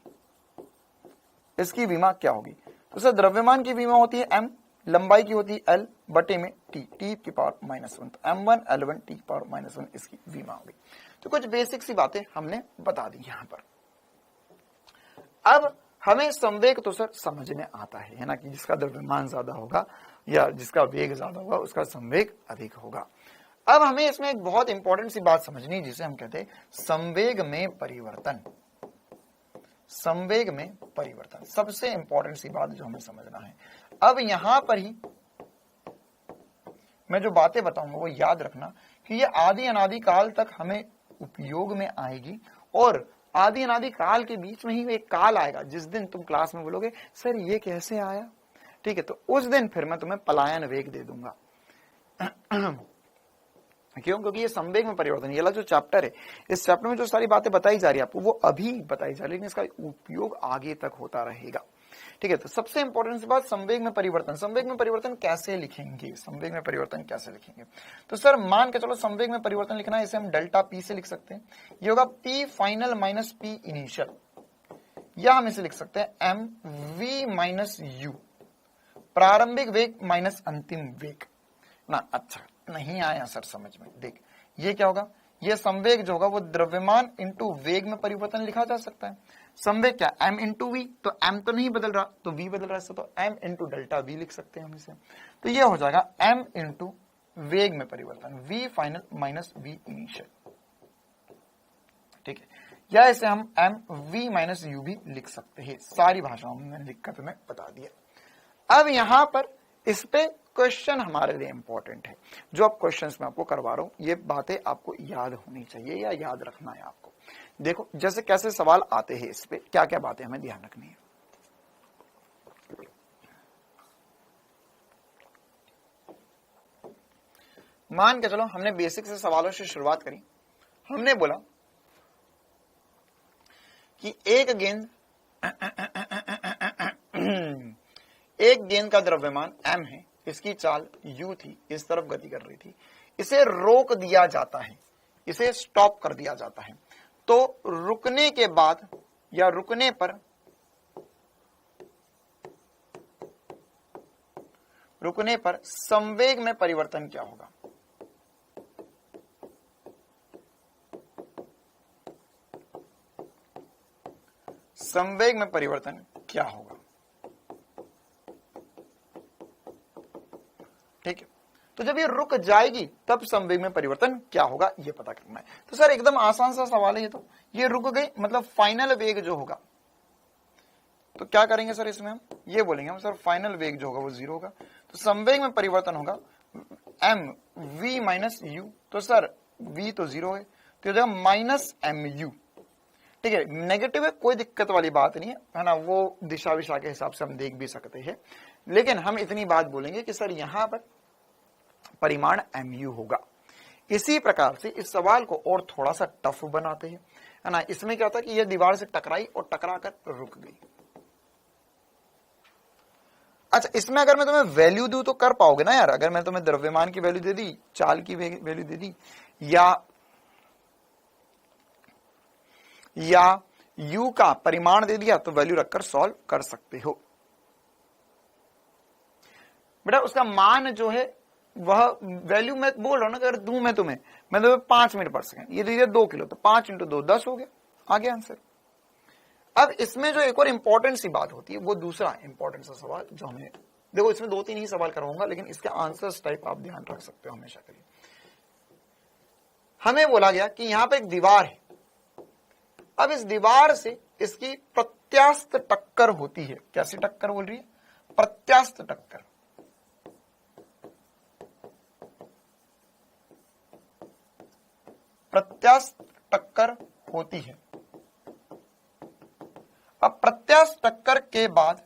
A: इसकी विमा क्या होगी। तो सर द्रव्यमान की विमा होती है m, लंबाई की होती है l बटे में t, t की पावर -1, तो m1 l1 t की पावर -1 इसकी विमा होगी। तो कुछ बेसिक सी बातें हमने बता दी यहां पर। अब हमें संवेग तो सर समझ में आता है ना, कि जिसका द्रव्यमान ज्यादा होगा या जिसका वेग ज्यादा होगा उसका संवेग अधिक होगा। अब हमें इसमें एक बहुत इंपॉर्टेंट सी बात समझनी, जिसे हम कहते हैं संवेग में परिवर्तन। संवेग में परिवर्तन सबसे इंपॉर्टेंट सी बात जो हमें समझना है। अब यहां पर ही मैं जो बातें बताऊंगा वो याद रखना कि ये आदि अनादि काल तक हमें उपयोग में आएगी, और आदि अनादि काल के बीच में ही एक काल आएगा जिस दिन तुम क्लास में बोलोगे सर ये कैसे आया, ठीक है। तो उस दिन फिर मैं तुम्हें पलायन वेग दे दूंगा। क्यों? क्योंकि ये संवेग में परिवर्तन, ये वाला जो चैप्टर है, इस चैप्टर में जो सारी बातें बताई जा रही है आपको वो अभी बताई जा रही है, लेकिन इसका उपयोग आगे तक होता रहेगा। ठीक है, तो सबसे इंपॉर्टेंट बात संवेग में परिवर्तन। संवेग में परिवर्तन कैसे लिखेंगे, संवेग में परिवर्तन कैसे लिखेंगे? तो सर मान के चलो संवेग में परिवर्तन लिखना है, इसे हम डेल्टा पी से लिख सकते हैं। ये होगा P final minus P initial, या हम इसे लिख सकते हैं एम वी माइनस यू, प्रारंभिक वेग माइनस अंतिम वेग ना। अच्छा नहीं आया सर समझ में, देख ये क्या होगा, ये संवेग जो होगा वो द्रव्यमान इंटू वेग में परिवर्तन लिखा जा सकता है। संवेग क्या, m इंटू वी, तो m तो नहीं बदल रहा तो v बदल रहा है, तो m इंटू डेल्टा v लिख सकते हैं हम इसे। तो ये हो जाएगा m इंटू वेग में परिवर्तन, v final minus v initial, ठीक है, या इसे हम m v माइनस u भी लिख सकते हैं। सारी भाषाओं में मैंने लिखकर तुम्हें बता दिया। अब यहां पर इस पे क्वेश्चन हमारे लिए इंपॉर्टेंट है, जो अब क्वेश्चंस में आपको करवा रहा हूं, ये बातें आपको याद होनी चाहिए या याद रखना है आपको। देखो जैसे कैसे सवाल आते हैं, इस पे क्या क्या बातें हमें ध्यान रखनी है। मान के चलो हमने बेसिक से सवालों से शुरुआत करी। हमने बोला कि एक गेंद का द्रव्यमान m है, इसकी चाल u थी, इस तरफ गति कर रही थी, इसे रोक दिया जाता है, इसे स्टॉप कर दिया जाता है। तो रुकने के बाद या रुकने पर संवेग में परिवर्तन क्या होगा? संवेग में परिवर्तन क्या होगा? ठीक है, तो जब ये रुक जाएगी तब संवेग में परिवर्तन क्या होगा ये पता करना है। तो सर एकदम आसान सा सवाल है ये, तो ये रुक गई मतलब फाइनल वेग जो होगा, तो क्या करेंगे सर इसमें हम ये बोलेंगे हम सर फाइनल वेग जो होगा वो 0 होगा। तो संवेग में परिवर्तन होगा m v माइनस u, तो सर v तो 0 है, तो जगह माइनस एम यू, ठीक है, नेगेटिव है कोई दिक्कत वाली बात नहीं है ना, वो दिशा विशा के हिसाब से हम देख भी सकते हैं, लेकिन हम इतनी बात बोलेंगे कि सर यहां पर परिमाण mu होगा। इसी प्रकार से इस सवाल को और थोड़ा सा टफ बनाते हैं, है ना। इसमें क्या होता है कि यह दीवार से टकराई और टकरा कर रुक गई। अच्छा इसमें अगर मैं तुम्हें वैल्यू दूं तो कर पाओगे ना यार, अगर मैं तुम्हें द्रव्यमान की वैल्यू दे दी, चाल की वैल्यू दे दी, या u का परिमाण दे दिया, तो वैल्यू रखकर सॉल्व कर सकते हो। बेटा उसका मान जो है वह वैल्यू मैं बोल रहा हूं ना, अगर दूं मैं तुम्हें 5 मीटर पर सेकंड, ये दीजिए 2 किलो, तो 5 इंटू 2 10 हो गया, आ गया आंसर। अब इसमें जो एक और इंपॉर्टेंट सी बात होती है, वो दूसरा इंपॉर्टेंट सा सवाल जो हमें, देखो इसमें 2-3 ही सवाल करवाऊंगा, लेकिन इसके आंसर्स टाइप आप ध्यान रख सकते हो हमेशा के लिए। हमें बोला गया कि यहां पर एक दीवार है, अब इस दीवार से इसकी प्रत्यास्थ टक्कर होती है। कैसी टक्कर बोल रही है? प्रत्यास्थ टक्कर। प्रत्यास्थ टक्कर होती है। अब प्रत्यास्थ टक्कर के बाद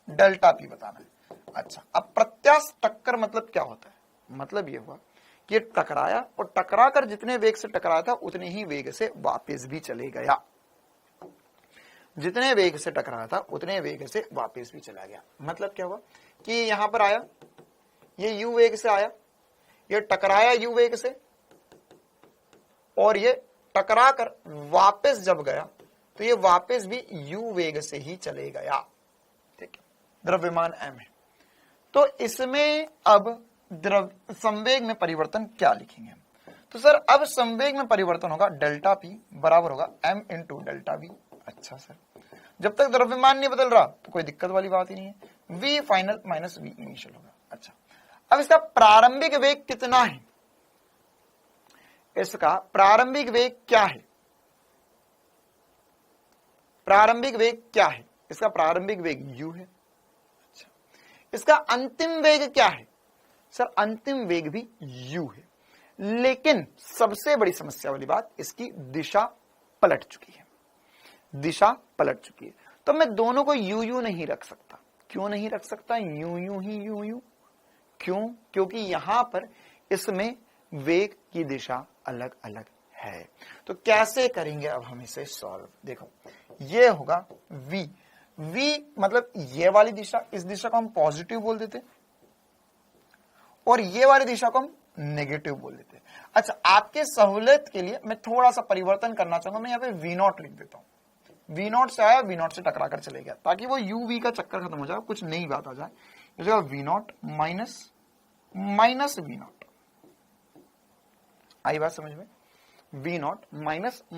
A: डेल्टा पी बताना है। अच्छा अब प्रत्यास्थ टक्कर मतलब क्या होता है? मतलब यह हुआ कि ये टकराया और टकराकर जितने वेग से टकराया था उतने ही वेग से वापस भी चले गया। जितने वेग से टकराया था उतने वेग से वापस भी चला गया। मतलब क्या हुआ कि यहां पर आया, ये u वेग से आया, ये टकराया u वेग से, और ये टकरा कर वापस जब गया तो ये वापस भी u वेग से ही चले गया। ठीक है, द्रव्यमान m है। तो इसमें अब संवेग में परिवर्तन क्या लिखेंगे? तो सर अब संवेग में परिवर्तन होगा डेल्टा p बराबर होगा m इंटू डेल्टा v। अच्छा सर जब तक द्रव्यमान नहीं बदल रहा तो कोई दिक्कत वाली बात ही नहीं है, v final minus v initial होगा। अच्छा अब इसका प्रारंभिक वेग कितना है? इसका प्रारंभिक वेग क्या है? प्रारंभिक वेग क्या है? इसका प्रारंभिक वेग u है। अच्छा इसका अंतिम वेग क्या है? सर अंतिम वेग भी u है, लेकिन सबसे बड़ी समस्या वाली बात इसकी दिशा पलट चुकी है। दिशा पलट चुकी है, तो मैं दोनों को यू यू नहीं रख सकता। क्यों नहीं रख सकता? You you he you you. क्यों? क्योंकि यहां पर इसमें वेग की दिशा अलग अलग है। तो कैसे करेंगे अब हम इसे सॉल्व? देखो ये होगा v, v मतलब ये वाली दिशा, इस दिशा को हम पॉजिटिव बोल देते और ये वाली दिशा को हम नेगेटिव बोल देते। अच्छा, आपके सहूलियत के लिए मैं थोड़ा सा परिवर्तन करना चाहूंगा, मैं यहाँ पे v0 लिख देता हूं। v0 से आया, v0 से टकरा कर चले गया, ताकि वो uv का चक्कर खत्म हो जाए, कुछ नई बात आ जाए। इस जगह v0 माइनस v0, आई बात समझ में? v0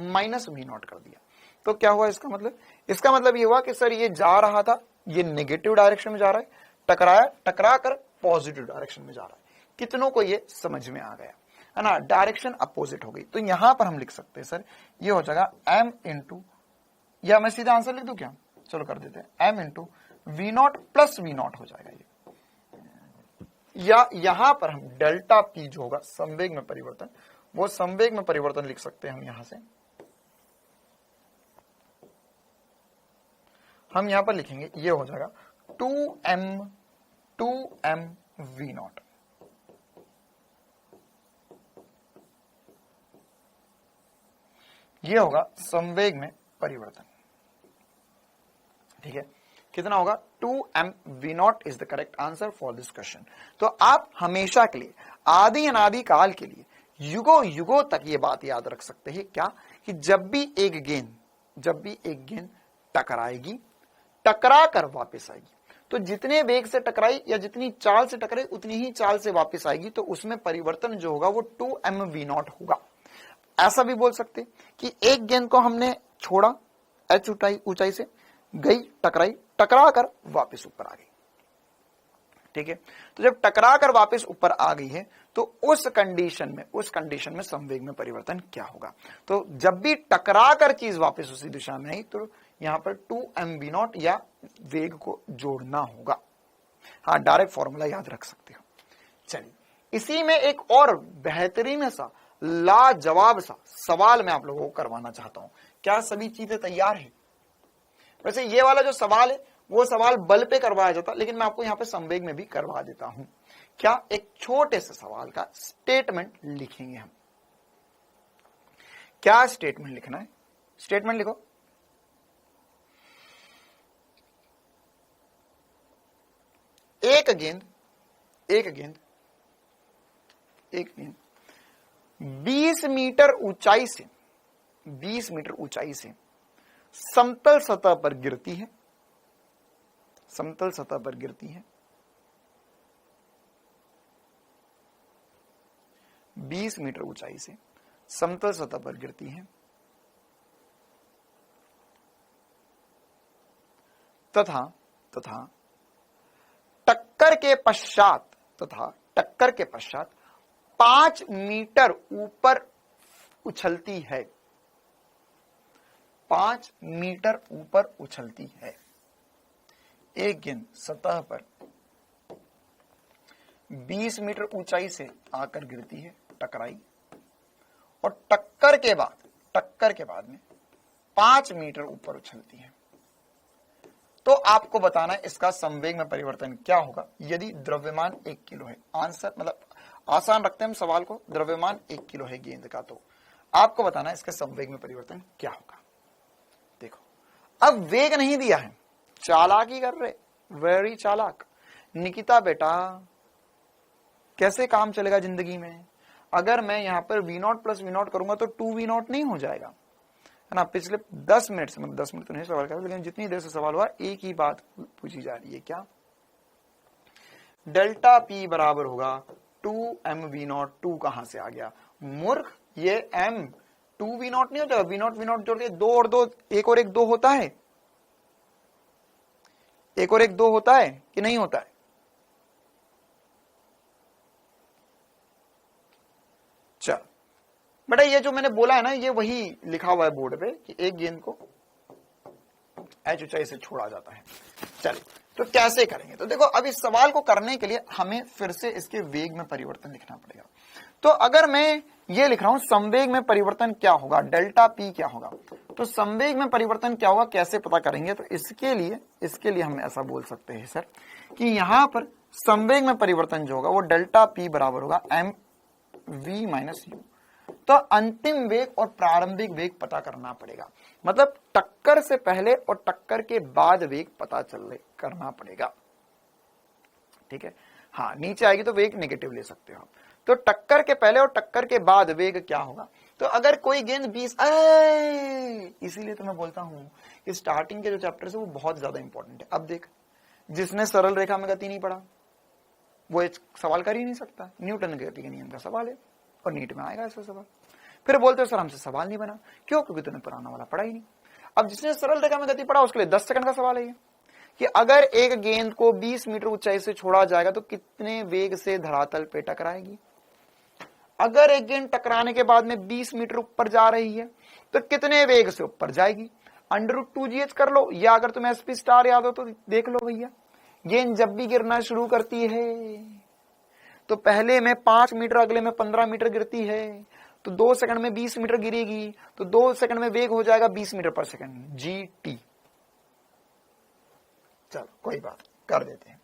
A: माइनस v0 कर दिया तो क्या हुआ इसका मतलब? इसका मतलब ये हुआ कि सर ये जा रहा था, ये नेगेटिव डायरेक्शन में जा रहा है, टकरा कर पॉजिटिव डायरेक्शन में जा रहा है। कितनों को ये समझ में आ गया है ना? डायरेक्शन अपोजिट हो गई। तो यहां पर हम लिख सकते हैं सर, ये हो जाएगा m इंटू, या मैं सीधा आंसर लिख दूं क्या? चलो कर देते हैं, m into v0 plus v0 हो जाएगा ये। या यहां पर हम डेल्टा p जो होगा संवेग में परिवर्तन, वो संवेग में परिवर्तन लिख सकते हैं हम यहां से। हम यहां पर लिखेंगे, ये हो जाएगा 2m v0। ये होगा संवेग में परिवर्तन। ठीक है, कितना होगा? 2m v0 is the correct answer for this question. तो आप हमेशा के लिए, आदि अनादि काल के लिए, युगों युगों तक ये बात याद रख सकते हैं क्या, कि जब भी एक गेंद टकराएगी, टकरा कर वापस आएगी, तो जितने वेग से टकराई या जितनी चाल से टकराई उतनी ही चाल से वापस आएगी, तो उसमें परिवर्तन जो होगा वो 2m v0 होगा। ऐसा भी बोल सकते कि एक गेंद को हमने छोड़ा, h ऊंचाई से गई, टकरा कर वापस ऊपर आ गई। ठीक है, तो जब टकरा कर वापस ऊपर आ गई है तो उस कंडीशन में संवेग में परिवर्तन क्या होगा? तो जब भी टकरा कर चीज वापस उसी दिशा में आई तो यहां पर 2m v0 या वेग को जोड़ना होगा। हाँ, डायरेक्ट फॉर्मूला याद रख सकते हो। चलिए, इसी में एक और बेहतरीन सा लाजवाब सा सवाल मैं आप लोगों को करवाना चाहता हूं। क्या सभी चीजें तैयार है? वैसे ये वाला जो सवाल है वो सवाल बल पे करवाया जाता, लेकिन मैं आपको यहां पे संवेग में भी करवा देता हूं। क्या? एक छोटे से सवाल का स्टेटमेंट लिखेंगे हम। क्या स्टेटमेंट लिखना है? स्टेटमेंट लिखो। एक गेंद 20 मीटर ऊंचाई से समतल सतह पर गिरती है। 20 मीटर ऊंचाई से समतल सतह पर गिरती है तथा टक्कर के पश्चात 5 मीटर ऊपर उछलती है। 5 मीटर ऊपर उछलती है। एक गेंद सतह पर 20 मीटर ऊंचाई से आकर गिरती है, टकराई, और टक्कर के बाद में 5 मीटर ऊपर उछलती है। तो आपको बताना है इसका संवेग में परिवर्तन क्या होगा यदि द्रव्यमान 1 किलो है। आंसर मतलब आसान रखते हैं हम सवाल को, द्रव्यमान 1 किलो है गेंद का, तो आपको बताना है इसके संवेग में परिवर्तन क्या होगा। देखो, अब वेग नहीं दिया है, चालाकी कर रहे, वेरी चालाक। निकिता बेटा, कैसे काम चलेगा जिंदगी में? अगर मैं यहां पर v0 प्लस v0 करूंगा तो 2v0 नहीं हो जाएगा, है ना? पिछले 10 मिनट से, मतलब 10 मिनट तो नहीं सवाल कर, लेकिन जितनी देर से सवाल हुआ एक ही बात पूछी जा रही है। क्या? डेल्टा p बराबर होगा 2m v0। 2 कहां से आ गया मूर्ख? ये m 2v0 नहीं हो जाएगा, v0 जोड़ के 2 और 2, 1 और 1 2 होता है। 1 और 1 2 होता है कि नहीं होता है? चल बेटा, ये जो मैंने बोला है ना, ये वही लिखा हुआ है बोर्ड पे कि एक गेंद को h ऊंचाई से छोड़ा जाता है। चलिए, तो कैसे करेंगे? तो देखो, अब इस सवाल को करने के लिए हमें फिर से इसके वेग में परिवर्तन लिखना पड़ेगा। तो अगर मैं ये लिख रहा हूं संवेग में परिवर्तन क्या होगा, डेल्टा p क्या होगा, तो संवेग में परिवर्तन क्या होगा कैसे पता करेंगे? तो इसके लिए हम ऐसा बोल सकते हैं सर कि यहां पर संवेग में परिवर्तन जो होगा वो डेल्टा p बराबर होगा m v माइनस u। तो अंतिम वेग और प्रारंभिक वेग पता करना पड़ेगा, मतलब टक्कर से पहले और टक्कर के बाद वेग पता करना पड़ेगा। ठीक है, हाँ नीचे आएगी तो वेग नेगेटिव ले सकते हो आप। तो टक्कर के पहले और टक्कर के बाद वेग क्या होगा, तो अगर कोई गेंद 20, इसीलिए तो मैं बोलता हूं कि स्टार्टिंग के जो चैप्टर्स है वो बहुत ज्यादा इंपॉर्टेंट है। अब देख, जिसने सरल रेखा में गति नहीं पढ़ा वो एक सवाल कर ही नहीं सकता, न्यूटन के गति के नियम का सवाल है और नीट में आएगा ऐसा सवाल। फिर बोलते हो सर हमसे सवाल नहीं बना, क्यों? क्योंकि तूने पुराना वाला पढ़ा ही नहीं। अब जिसने सरल रेखा में गति पढ़ा उसके लिए 10 सेकंड का सवाल है ये, कि अगर एक गेंद को 20 मीटर ऊंचाई से छोड़ा जाएगा तो कितने वेग से धरातल पे टकराएगी। अगर एक गेंद टकराने के बाद में 20 मीटर ऊपर जा रही है तो कितने वेग से ऊपर जाएगी। √2gh कर लो, या अगर तुम्हें SP स्टार याद हो तो देख लो भैया, गेंद जब भी गिरना शुरू करती है तो पहले में 5 मीटर, अगले में 15 मीटर गिरती है, तो 2 सेकंड में 20 मीटर गिरेगी, तो 2 सेकंड में वेग हो जाएगा 20 मीटर पर सेकंड, GT। चलो कोई बात, कर देते हैं।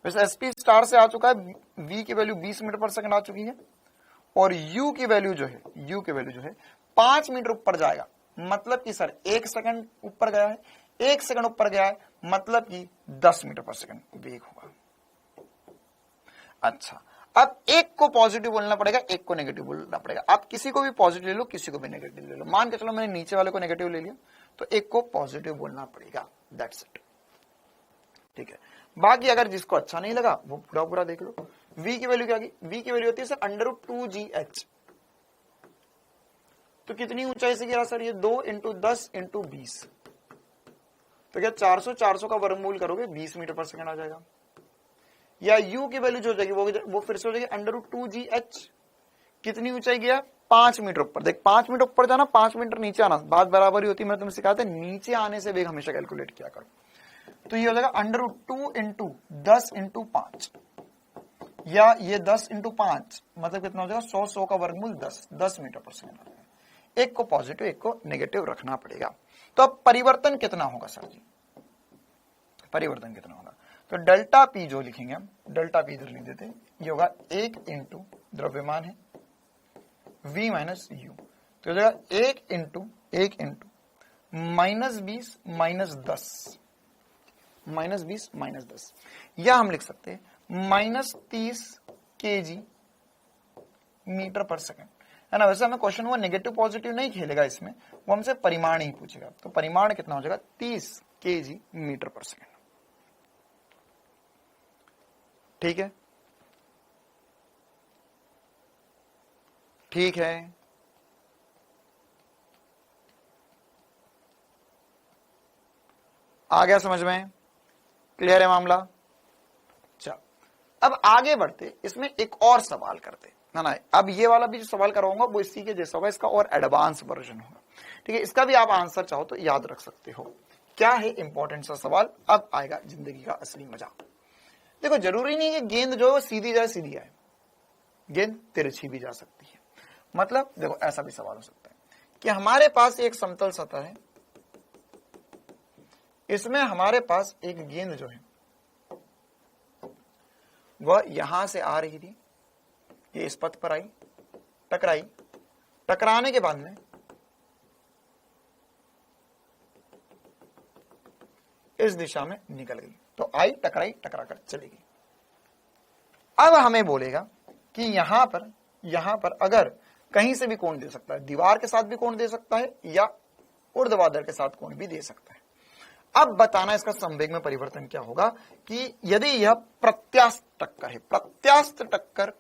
A: वैसे SP स्टार से आ चुका है, V की वैल्यू 20 मीटर पर सेकंड आ चुकी है, और U की वैल्यू जो है 5 मीटर ऊपर जाएगा, मतलब कि सर 1 सेकंड ऊपर गया है, 1 सेकंड ऊपर गया है, मतलब कि 10 मीटर पर सेकंड वेग होगा। अच्छा, अब एक को पॉजिटिव बोलना पड़ेगा, एक को नेगेटिव बोलना पड़ेगा। आप किसी को भी पॉजिटिव ले लो, किसी को भी नेगेटिव ले लो। मान के चलो मैंने नीचे वाले को नेगेटिव ले लिया, तो एक को पॉजिटिव बोलना पड़ेगा, दैट्स इट। ठीक है, बाकी अगर जिसको अच्छा नहीं लगा वो पूरा पूरा देख लो। V की वैल्यू क्या होगी, V की वैल्यू होती है सर √2gh। तो कितनी ऊंचाई से गिरा सर, ये 2 × 10 × 20, तो क्या 400 का वर्गमूल करोगे 20 मीटर पर सेकंड आ जाएगा। या U की वैल्यू जो हो जाएगी वो फिर से हो जाएगी √2gh। कितनी ऊंचाई गया, 5 मीटर ऊपर। देख 5 मीटर ऊपर जाना, 5 मीटर नीचे आना, बात बराबर ही होती है। मैंने तुम्हें सिखाया था नीचे आने से वेग हमेशा कैलकुलेट किया करो। तो ये हो जाएगा √2 × 10 × 5, या ये 10 × 5 मतलब कितना हो जाएगा 100 का वर्गमूल 10 मीटर पर सेकंड आ जाएगा। एक को पॉजिटिव एक को नेगेटिव रखना पड़ेगा। तो अब परिवर्तन कितना होगा सर जी, परिवर्तन कितना होगा, तो डेल्टा P जो लिखेंगे हम, डेल्टा P इधर लिख देते हैं, ये होगा 1 × द्रव्यमान है V - U, तो हो जाएगा 1 × -20 - 10, या हम लिख सकते हैं -30 kg मीटर पर सेकंड, है ना। वैसे हमें क्वेश्चन वो नेगेटिव पॉजिटिव नहीं खेलेगा इसमें, वो हमसे परिमाण ही पूछेगा। तो परिमाण कितना हो जाएगा 30 kg मीटर पर सेकंड। ठीक है, ठीक है, आ गया समझ में, क्लियर है मामला। चल अब आगे बढ़ते, इसमें एक और सवाल करते ना। अब ये वाला भी जो सवाल करवाऊंगा वो इसी के जैसा होगा, इसका और एडवांस वर्जन होगा। ठीक है, इसका भी आप आंसर चाहो तो याद रख सकते हो। क्या है इंपॉर्टेंट सा सवाल, अब आएगा जिंदगी का असली मजा। देखो जरूरी नहीं है गेंद जो सीधी जाए सीधी आए, गेंद तिरछी भी जा सकती है। मतलब देखो ऐसा भी सवाल हो सकता है कि हमारे पास एक समतल सतह है, इसमें हमारे पास एक गेंद जो है वह यहां से आ रही थी, ये इस पथ पर आई, टकराई, टकराने के बाद में इस दिशा में निकल गई, तो आई, टकराई, टकरा कर चली गई। अब हमें बोलेगा कि यहां पर अगर कहीं से भी कोण दे सकता है, दीवार के साथ भी कोण दे सकता है या ऊर्ध्वाधर के साथ कोण भी दे सकता है। अब बताना इसका संवेग में परिवर्तन क्या होगा कि यदि यह प्रत्यास्थ टक्कर है, प्रत्यास्थ टक्कर,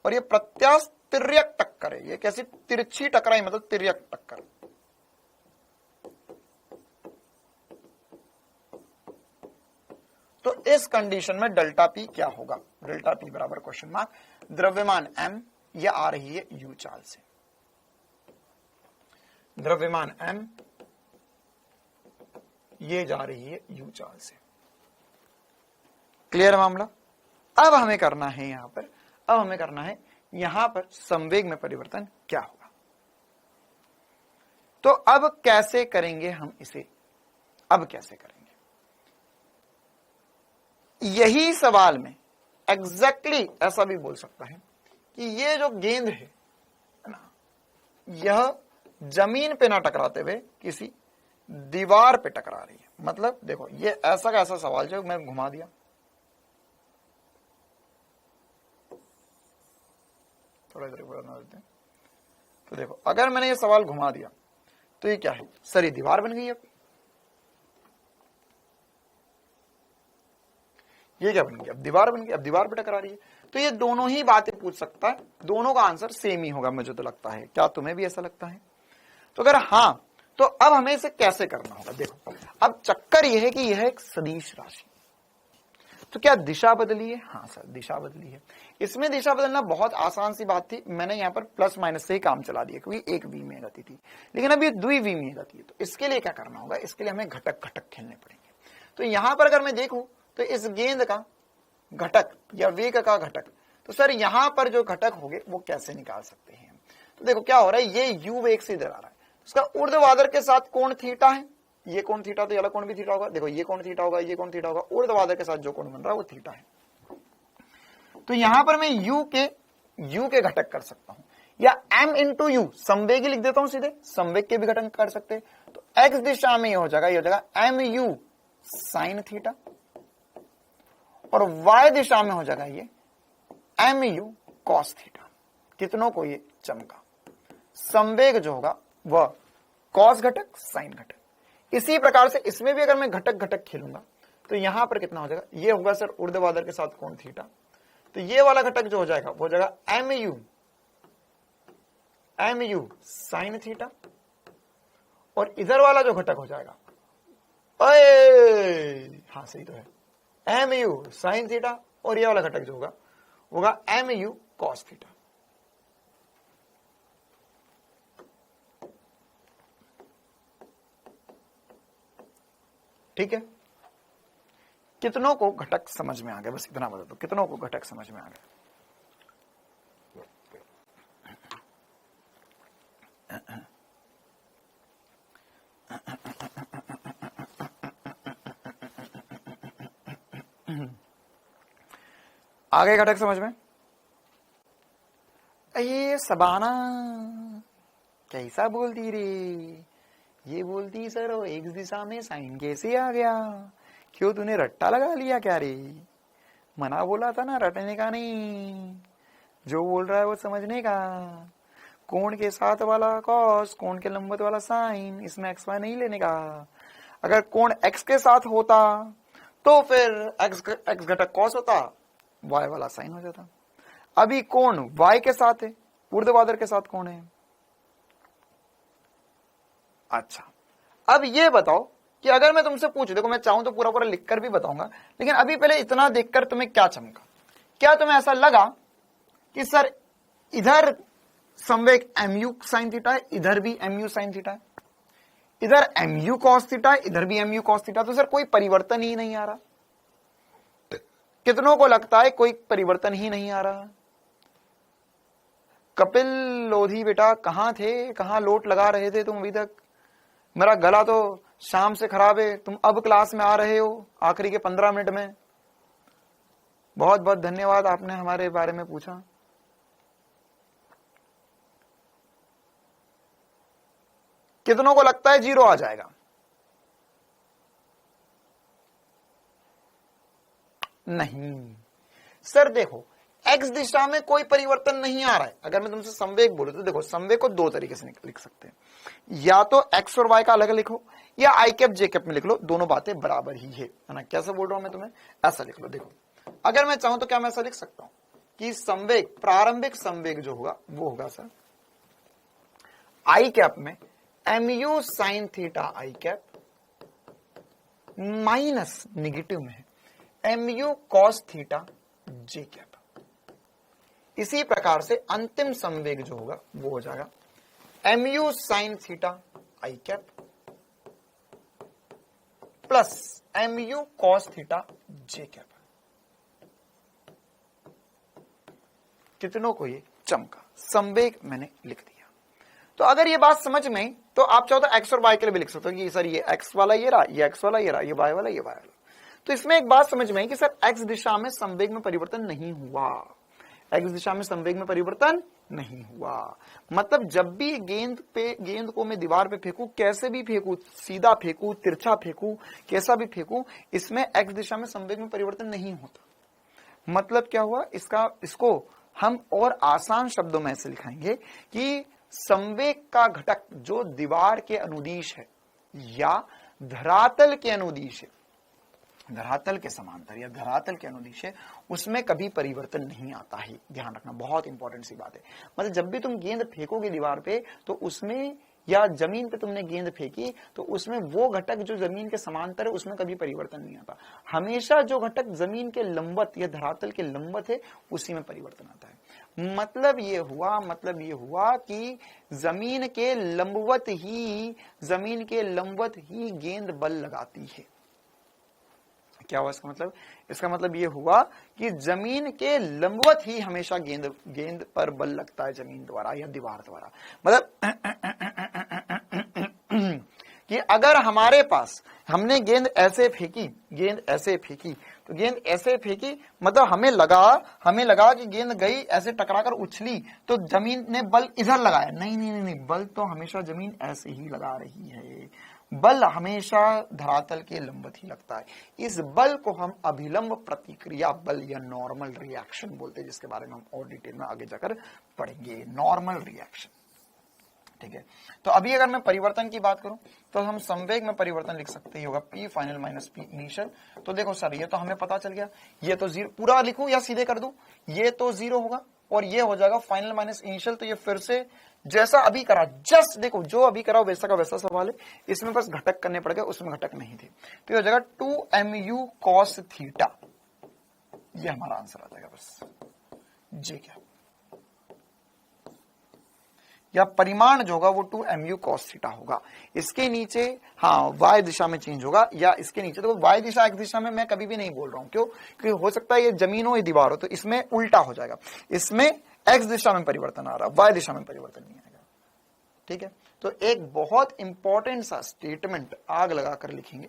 A: और यह प्रत्यास्थ तिर्यक टक्कर है। ये कैसी तिरछी टकराई मतलब तिर्यक टक्कर। तो इस कंडीशन में डेल्टा P क्या होगा, डेल्टा P बराबर क्वेश्चन मार्क, द्रव्यमान M यह आ रही है U चाल से, द्रव्यमान M ये जा रही है U चाल से। क्लियर मामला। अब हमें करना है यहां पर संवेग में परिवर्तन क्या होगा। तो अब कैसे करेंगे हम इसे, अब कैसे करेंगे, यही सवाल में एग्जैक्टली ऐसा भी बोल सकता है कि ये जो गेंद है ना, यह जमीन पे ना टकराते हुए किसी दीवार पे टकरा रही है। मतलब देखो, ये ऐसा का ऐसा सवाल जो मैं घुमा दिया, थोड़ा इधर बढ़ा देते हैं, तो देखो अगर मैंने ये सवाल घुमा दिया तो ये क्या है सर, ये दीवार बन गई। अब ये क्या बन गया, अब दीवार बन गई, अब दीवार पे टकरा रही है। तो ये दोनों ही बातें पूछ सकता है, दोनों का आंसर सेम ही होगा मुझे तो लगता है। क्या तुम्हें भी ऐसा लगता है? तो अगर हाँ, तो अब हमें इसे कैसे करना होगा। देखो अब चक्कर यह है कि यह एक सदिश राशि, तो क्या दिशा बदली है? हाँ सर, दिशा बदली है। इसमें दिशा बदलना बहुत आसान सी बात थी, मैंने यहाँ पर प्लस माइनस से ही काम चला दिया क्योंकि एक वी में गति थी, लेकिन अब ये द्विविमीय गति है। तो इसके लिए क्या करना होगा, इसके लिए हमें घटक घटक खेलने पड़ेंगे। तो यहां पर अगर मैं देखूं तो इस गेंद का घटक या वेग का घटक, तो सर यहां पर जो घटक होंगे वो कैसे निकाल सकते हैं। तो देखो क्या हो रहा है, ये यू वेग से इधर आ रहा है, उसका ऊर्ध्वाधर के साथ कोण थीटा है, ये कोण थीटा, तो ये वाला कोण भी थीटा होगा। देखो ये कोण थीटा होगा, ये कोण थीटा होगा, ऊर्ध्वाधर के साथ जो कोण बन रहा है वो थीटा है। तो यहां पर मैं यू के घटक कर सकता हूं, या m इंटू यू संवेग लिख देता हूं सीधे, संवेग के भी घटक कर सकते हैं। तो x दिशा में ये हो जाएगा, ये हो जाएगा एम यू साइन थीटा, और y दिशा में हो जाएगा ये एम यू कॉस थीटा। कितनों को ये चमका, संवेग जो होगा वह कॉस घटक साइन घटक। इसी प्रकार से इसमें भी अगर मैं घटक घटक खेलूंगा तो यहां पर कितना हो जाएगा, ये होगा सर ऊर्ध्वाधर के साथ कोण थीटा, तो ये वाला घटक जो हो जाएगा वो हो जाएगा एम यू साइन थीटा, और इधर वाला जो घटक हो जाएगा, हाँ सही तो है, एम यू साइन थीटा, और ये वाला घटक जो होगा एम यू कॉस थीटा। ठीक है, कितनों को घटक समझ में आ गया, बस इतना बता दो, कितनों को घटक समझ में आ गया। आ गए घटक समझ में? ये सबाना कैसा बोलती रे, ये बोलती सर वो एक्स दिशा में साइन कैसे आ गया, क्यों तूने रट्टा लगा लिया क्या रे? मना बोला था ना रटने का नहीं, जो बोल रहा है वो समझने का। कोण के साथ वाला कॉस, कोण के लंबवत वाला साइन, इसमें एक्स वाई नहीं लेने का। अगर कोण एक्स के साथ होता तो फिर एक्स घटक कॉस होता, वाई वाला साइन हो जाता। अभी कोण वाई के साथ है, ऊर्ध्वाधर के साथ कोण है। अच्छा, अब ये बताओ कि अगर मैं तुमसे पूछूं, देखो मैं चाहूं तो पूरा पूरा लिखकर भी बताऊंगा, लेकिन अभी पहले इतना देखकर तुम्हें क्या चमका, क्या तुम्हें ऐसा लगा कि सर इधर संवेग mu sin थीटा है, इधर भी mu sin थीटा है, इधर mu cos थीटा है, इधर भी mu cos थीटा, तो सर कोई परिवर्तन ही नहीं आ रहा? कितनों को लगता है कोई परिवर्तन ही नहीं आ रहा? कपिल लोधी बेटा कहां थे, कहां लोट लगा रहे थे तुम अभी तक? मेरा गला तो शाम से खराब है, तुम अब क्लास में आ रहे हो आखिरी के 15 मिनट में। बहुत बहुत धन्यवाद, आपने हमारे बारे में पूछा। कितनों को लगता है 0 आ जाएगा? नहीं सर, देखो x दिशा में कोई परिवर्तन नहीं आ रहा है। अगर मैं तुमसे संवेग बोलूं तो देखो संवेग को दो तरीके से लिख सकते हैं, या तो x और y का अलग लिखो, या i कैप j कैप में लिख लो, दोनों बातें बराबर ही है ना। कैसे बोल रहा हूं मैं तुम्हें, ऐसा लिख लो। देखो अगर मैं चाहूं तो क्या मैं ऐसा लिख सकता हूं कि संवेग, प्रारंभिक संवेग जो होगा वो होगा सर i कैप में mu sine theta i cap minus negative में mu cos theta j cap. इसी प्रकार से अंतिम संवेग जो होगा वो हो जाएगा mu sine theta i cap plus mu cos theta j cap. कितनों को ये चमका? संवेग मैंने लिख दिया। तो अगर ये बात समझ में, तो आप चाहो तो x और y के लिए भी लिख सकते हो कि सर ये x वाला ये रहा, ये x वाला ये रहा, ये y वाला ये y वाला। तो इसमें एक बात समझ में आई कि सर एक्स दिशा में संवेग में परिवर्तन नहीं हुआ, एक्स दिशा में संवेग में परिवर्तन नहीं हुआ। मतलब जब भी गेंद को मैं दीवार पे फेंकू, कैसे भी फेंकू, सीधा फेंकू, तिरछा फेंकू, कैसा भी फेंकू, इसमें एक्स दिशा में संवेग में परिवर्तन नहीं होता। मतलब क्या हुआ, इसको हम और आसान शब्दों में ऐसे लिखाएंगे कि संवेग का घटक जो दीवार के अनुदिश है या धरातल के अनुदिश है, धरातल के समांतर या धरातल के अनुदिश है, उसमें कभी परिवर्तन नहीं आता है। ध्यान रखना, बहुत इंपॉर्टेंट सी बात है। मतलब जब भी तुम गेंद फेंकोगे दीवार पे, तो उसमें या जमीन पे तुमने गेंद फेंकी, तो उसमें वो घटक जो जमीन के समांतर है उसमें कभी परिवर्तन नहीं आता। हमेशा जो घटक जमीन के लंबवत या धरातल के लंबवत है उसी में परिवर्तन आता है। मतलब ये हुआ कि जमीन के लंबवत ही गेंद बल लगाती है। क्या हुआ इसका मतलब? इसका मतलब ये हुआ कि जमीन के लंबवत ही हमेशा गेंद पर बल लगता है, जमीन द्वारा या दीवार द्वारा। मतलब कि अगर हमारे पास हमने गेंद ऐसे फेंकी, तो गेंद ऐसे फेंकी, मतलब हमें लगा कि गेंद गई ऐसे टकराकर उछली, तो जमीन ने बल इधर लगाया। नहीं, बल तो हमेशा जमीन ऐसे ही लगा रही है। बल हमेशा धरातल के लंबवत ही लगता है। इस बल को हम अभिलंब प्रतिक्रिया बल या नॉर्मल रिएक्शन बोलते हैं, जिसके बारे में हम और डिटेल में आगे जाकर पढ़ेंगे। नॉर्मल रिएक्शन, ठीक है। तो अभी अगर मैं परिवर्तन की बात करूं, तो हम संवेग में परिवर्तन लिख सकते होगा P final minus P initial. तो देखो सर, ये तो हमें पता चल गया, ये तो 0, पूरा लिखूं या सीधे कर दूं? ये तो 0 होगा और ये हो जाएगा फाइनल माइनस इनिशियल। तो ये फिर से जैसा अभी करा, जस्ट देखो जो अभी करा वैसा का वैसा सवाल है। इसमें बस घटक करने पड़ गए, उसमें घटक नहीं थे। तो ये हो जाएगा 2mu cos थीटा, ये हमारा आंसर आ जाएगा बस। जे क्या, या परिमाण जो होगा वो 2mu cos थीटा होगा। इसके नीचे हाँ y दिशा में चेंज होगा, या इसके नीचे तो y दिशा x दिशा में मैं कभी भी नहीं बोल रहा हूं। क्यों? क्योंकि हो सकता है ये जमीन हो, ये दीवार हो, तो इसमें उल्टा हो जाएगा। इसमें x दिशा में परिवर्तन आ रहा, y दिशा में परिवर्तन नहीं आएगा। ठीक है, तो एक बहुत इंपॉर्टेंट सा स्टेटमेंट आग लगाकर लिखेंगे,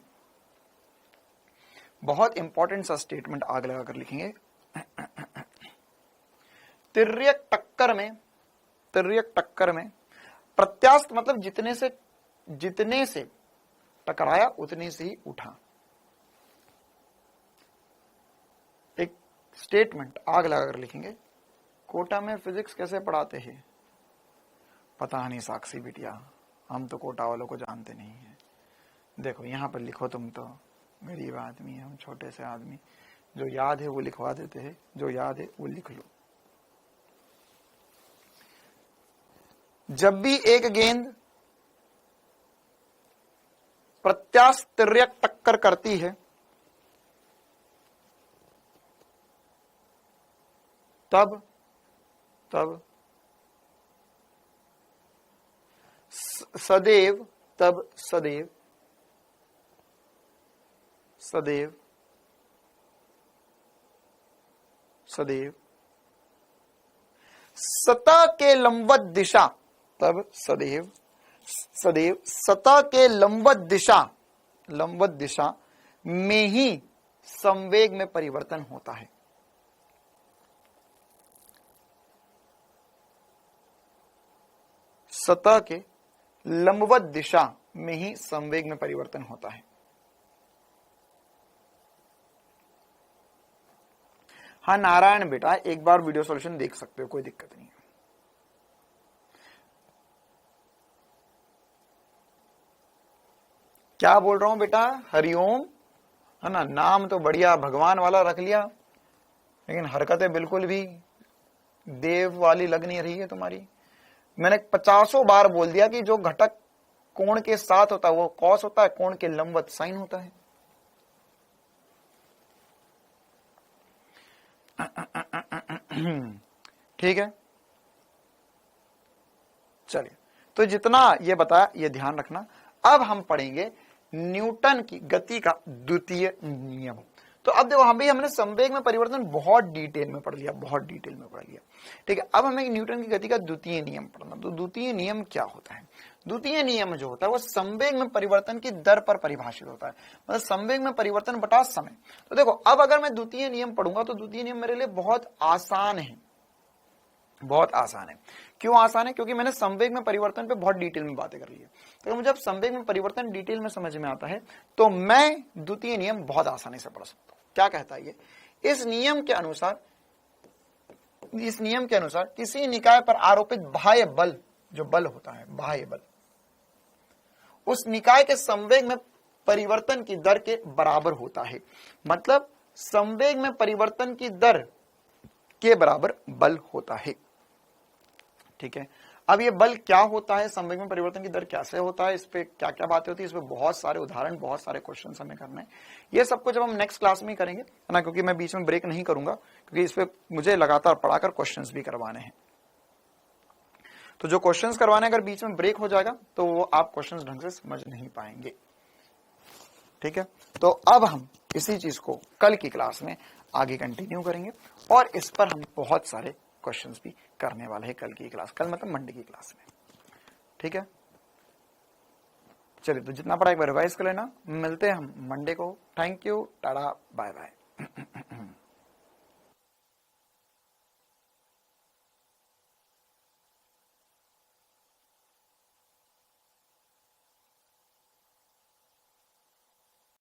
A: बहुत इंपॉर्टेंट सा स्टेटमेंट आग लगाकर लिखेंगे। तिर्यक टक्कर में प्रत्यास्थ मतलब जितने से टकराया उतने से ही उठा। एक स्टेटमेंट आग लगाकर लिखेंगे। कोटा में फिजिक्स कैसे पढ़ाते हैं पता नहीं साक्षी बिटिया, हम तो कोटा वालों को जानते नहीं है। देखो यहां पर लिखो, तुम तो गरीब आदमी है, हम छोटे से आदमी, जो याद है वो लिखवा देते हैं, जो याद है वो लिख लो। जब भी एक गेंद प्रत्यास्थ तिर्यक टक्कर करती है, तब सदैव सतह के लंबवत दिशा, तब सदैव सतह के लंबवत दिशा में ही संवेग में परिवर्तन होता है। सतह के लंबवत दिशा में ही संवेग में परिवर्तन होता है। हाँ नारायण बेटा, एक बार वीडियो सॉल्यूशन देख सकते हो, कोई दिक्कत नहीं है। क्या बोल रहा हूं बेटा? हरिओम, है ना? नाम तो बढ़िया भगवान वाला रख लिया, लेकिन हरकतें बिल्कुल भी देव वाली लग नहीं रही है तुम्हारी। मैंने 50 बार बोल दिया कि जो घटक कोण के साथ होता है वो कॉस होता है, कोण के लंबवत साइन होता है। ठीक है, चलिए, तो जितना ये बताया ये ध्यान रखना। अब हम पढ़ेंगे न्यूटन की गति का द्वितीय नियम। तो अब देखो, हमने संवेग में परिवर्तन बहुत डिटेल में पढ़ लिया। ठीक है, अब हमें न्यूटन की गति का द्वितीय नियम पढ़ना। तो द्वितीय नियम क्या होता है? द्वितीय नियम जो होता है वो संवेग में परिवर्तन की दर पर परिभाषित होता है, मतलब संवेग में परिवर्तन बटा समय। तो देखो अब अगर मैं द्वितीय नियम पढ़ूंगा तो द्वितीय नियम मेरे लिए बहुत आसान है, बहुत आसान है। क्यों आसान है? क्योंकि मैंने संवेग में परिवर्तन पे बहुत डिटेल में बातें कर ली है। तो मुझे जब संवेग में परिवर्तन डिटेल में समझ में आता है तो मैं द्वितीय नियम बहुत आसानी से पढ़ सकता हूं। क्या कहता है ये? इस नियम के अनुसार किसी निकाय पर आरोपित बाह्य बल, जो बल होता है बाह्य बल, उस निकाय के संवेग में परिवर्तन की दर के बराबर होता है। मतलब संवेग में परिवर्तन की दर के बराबर बल होता है। ठीक है, अब ये बल क्या होता है, संवेग में परिवर्तन की दर कैसे होता है, इस पे क्या क्या बातें होती है, इस पे बहुत सारे उदाहरण, बहुत सारे क्वेश्चन हमें करने हैं। ये सब कुछ जब हम नेक्स्ट क्लास में ही करेंगे, है ना, क्योंकि मैं बीच में ब्रेक नहीं करूंगा, क्योंकि इस पे मुझे लगातार पढ़ाकर क्वेश्चंस भी करवाने हैं। तो जो क्वेश्चंस करवाने अगर बीच में ब्रेक हो जाएगा तो वो आप क्वेश्चंस ढंग से समझ नहीं पाएंगे। ठीक है, तो अब हम इसी चीज को कल की क्लास में आगे कंटिन्यू करेंगे और इस पर हम बहुत सारे क्वेश्चंस भी करने वाले हैं कल की क्लास, कल मतलब मंडे की क्लास में। ठीक है, चलिए तो जितना पढ़ा एक बार रिवाइज कर लेना। मिलते हैं हम मंडे को। Thank you, tata, bye bye.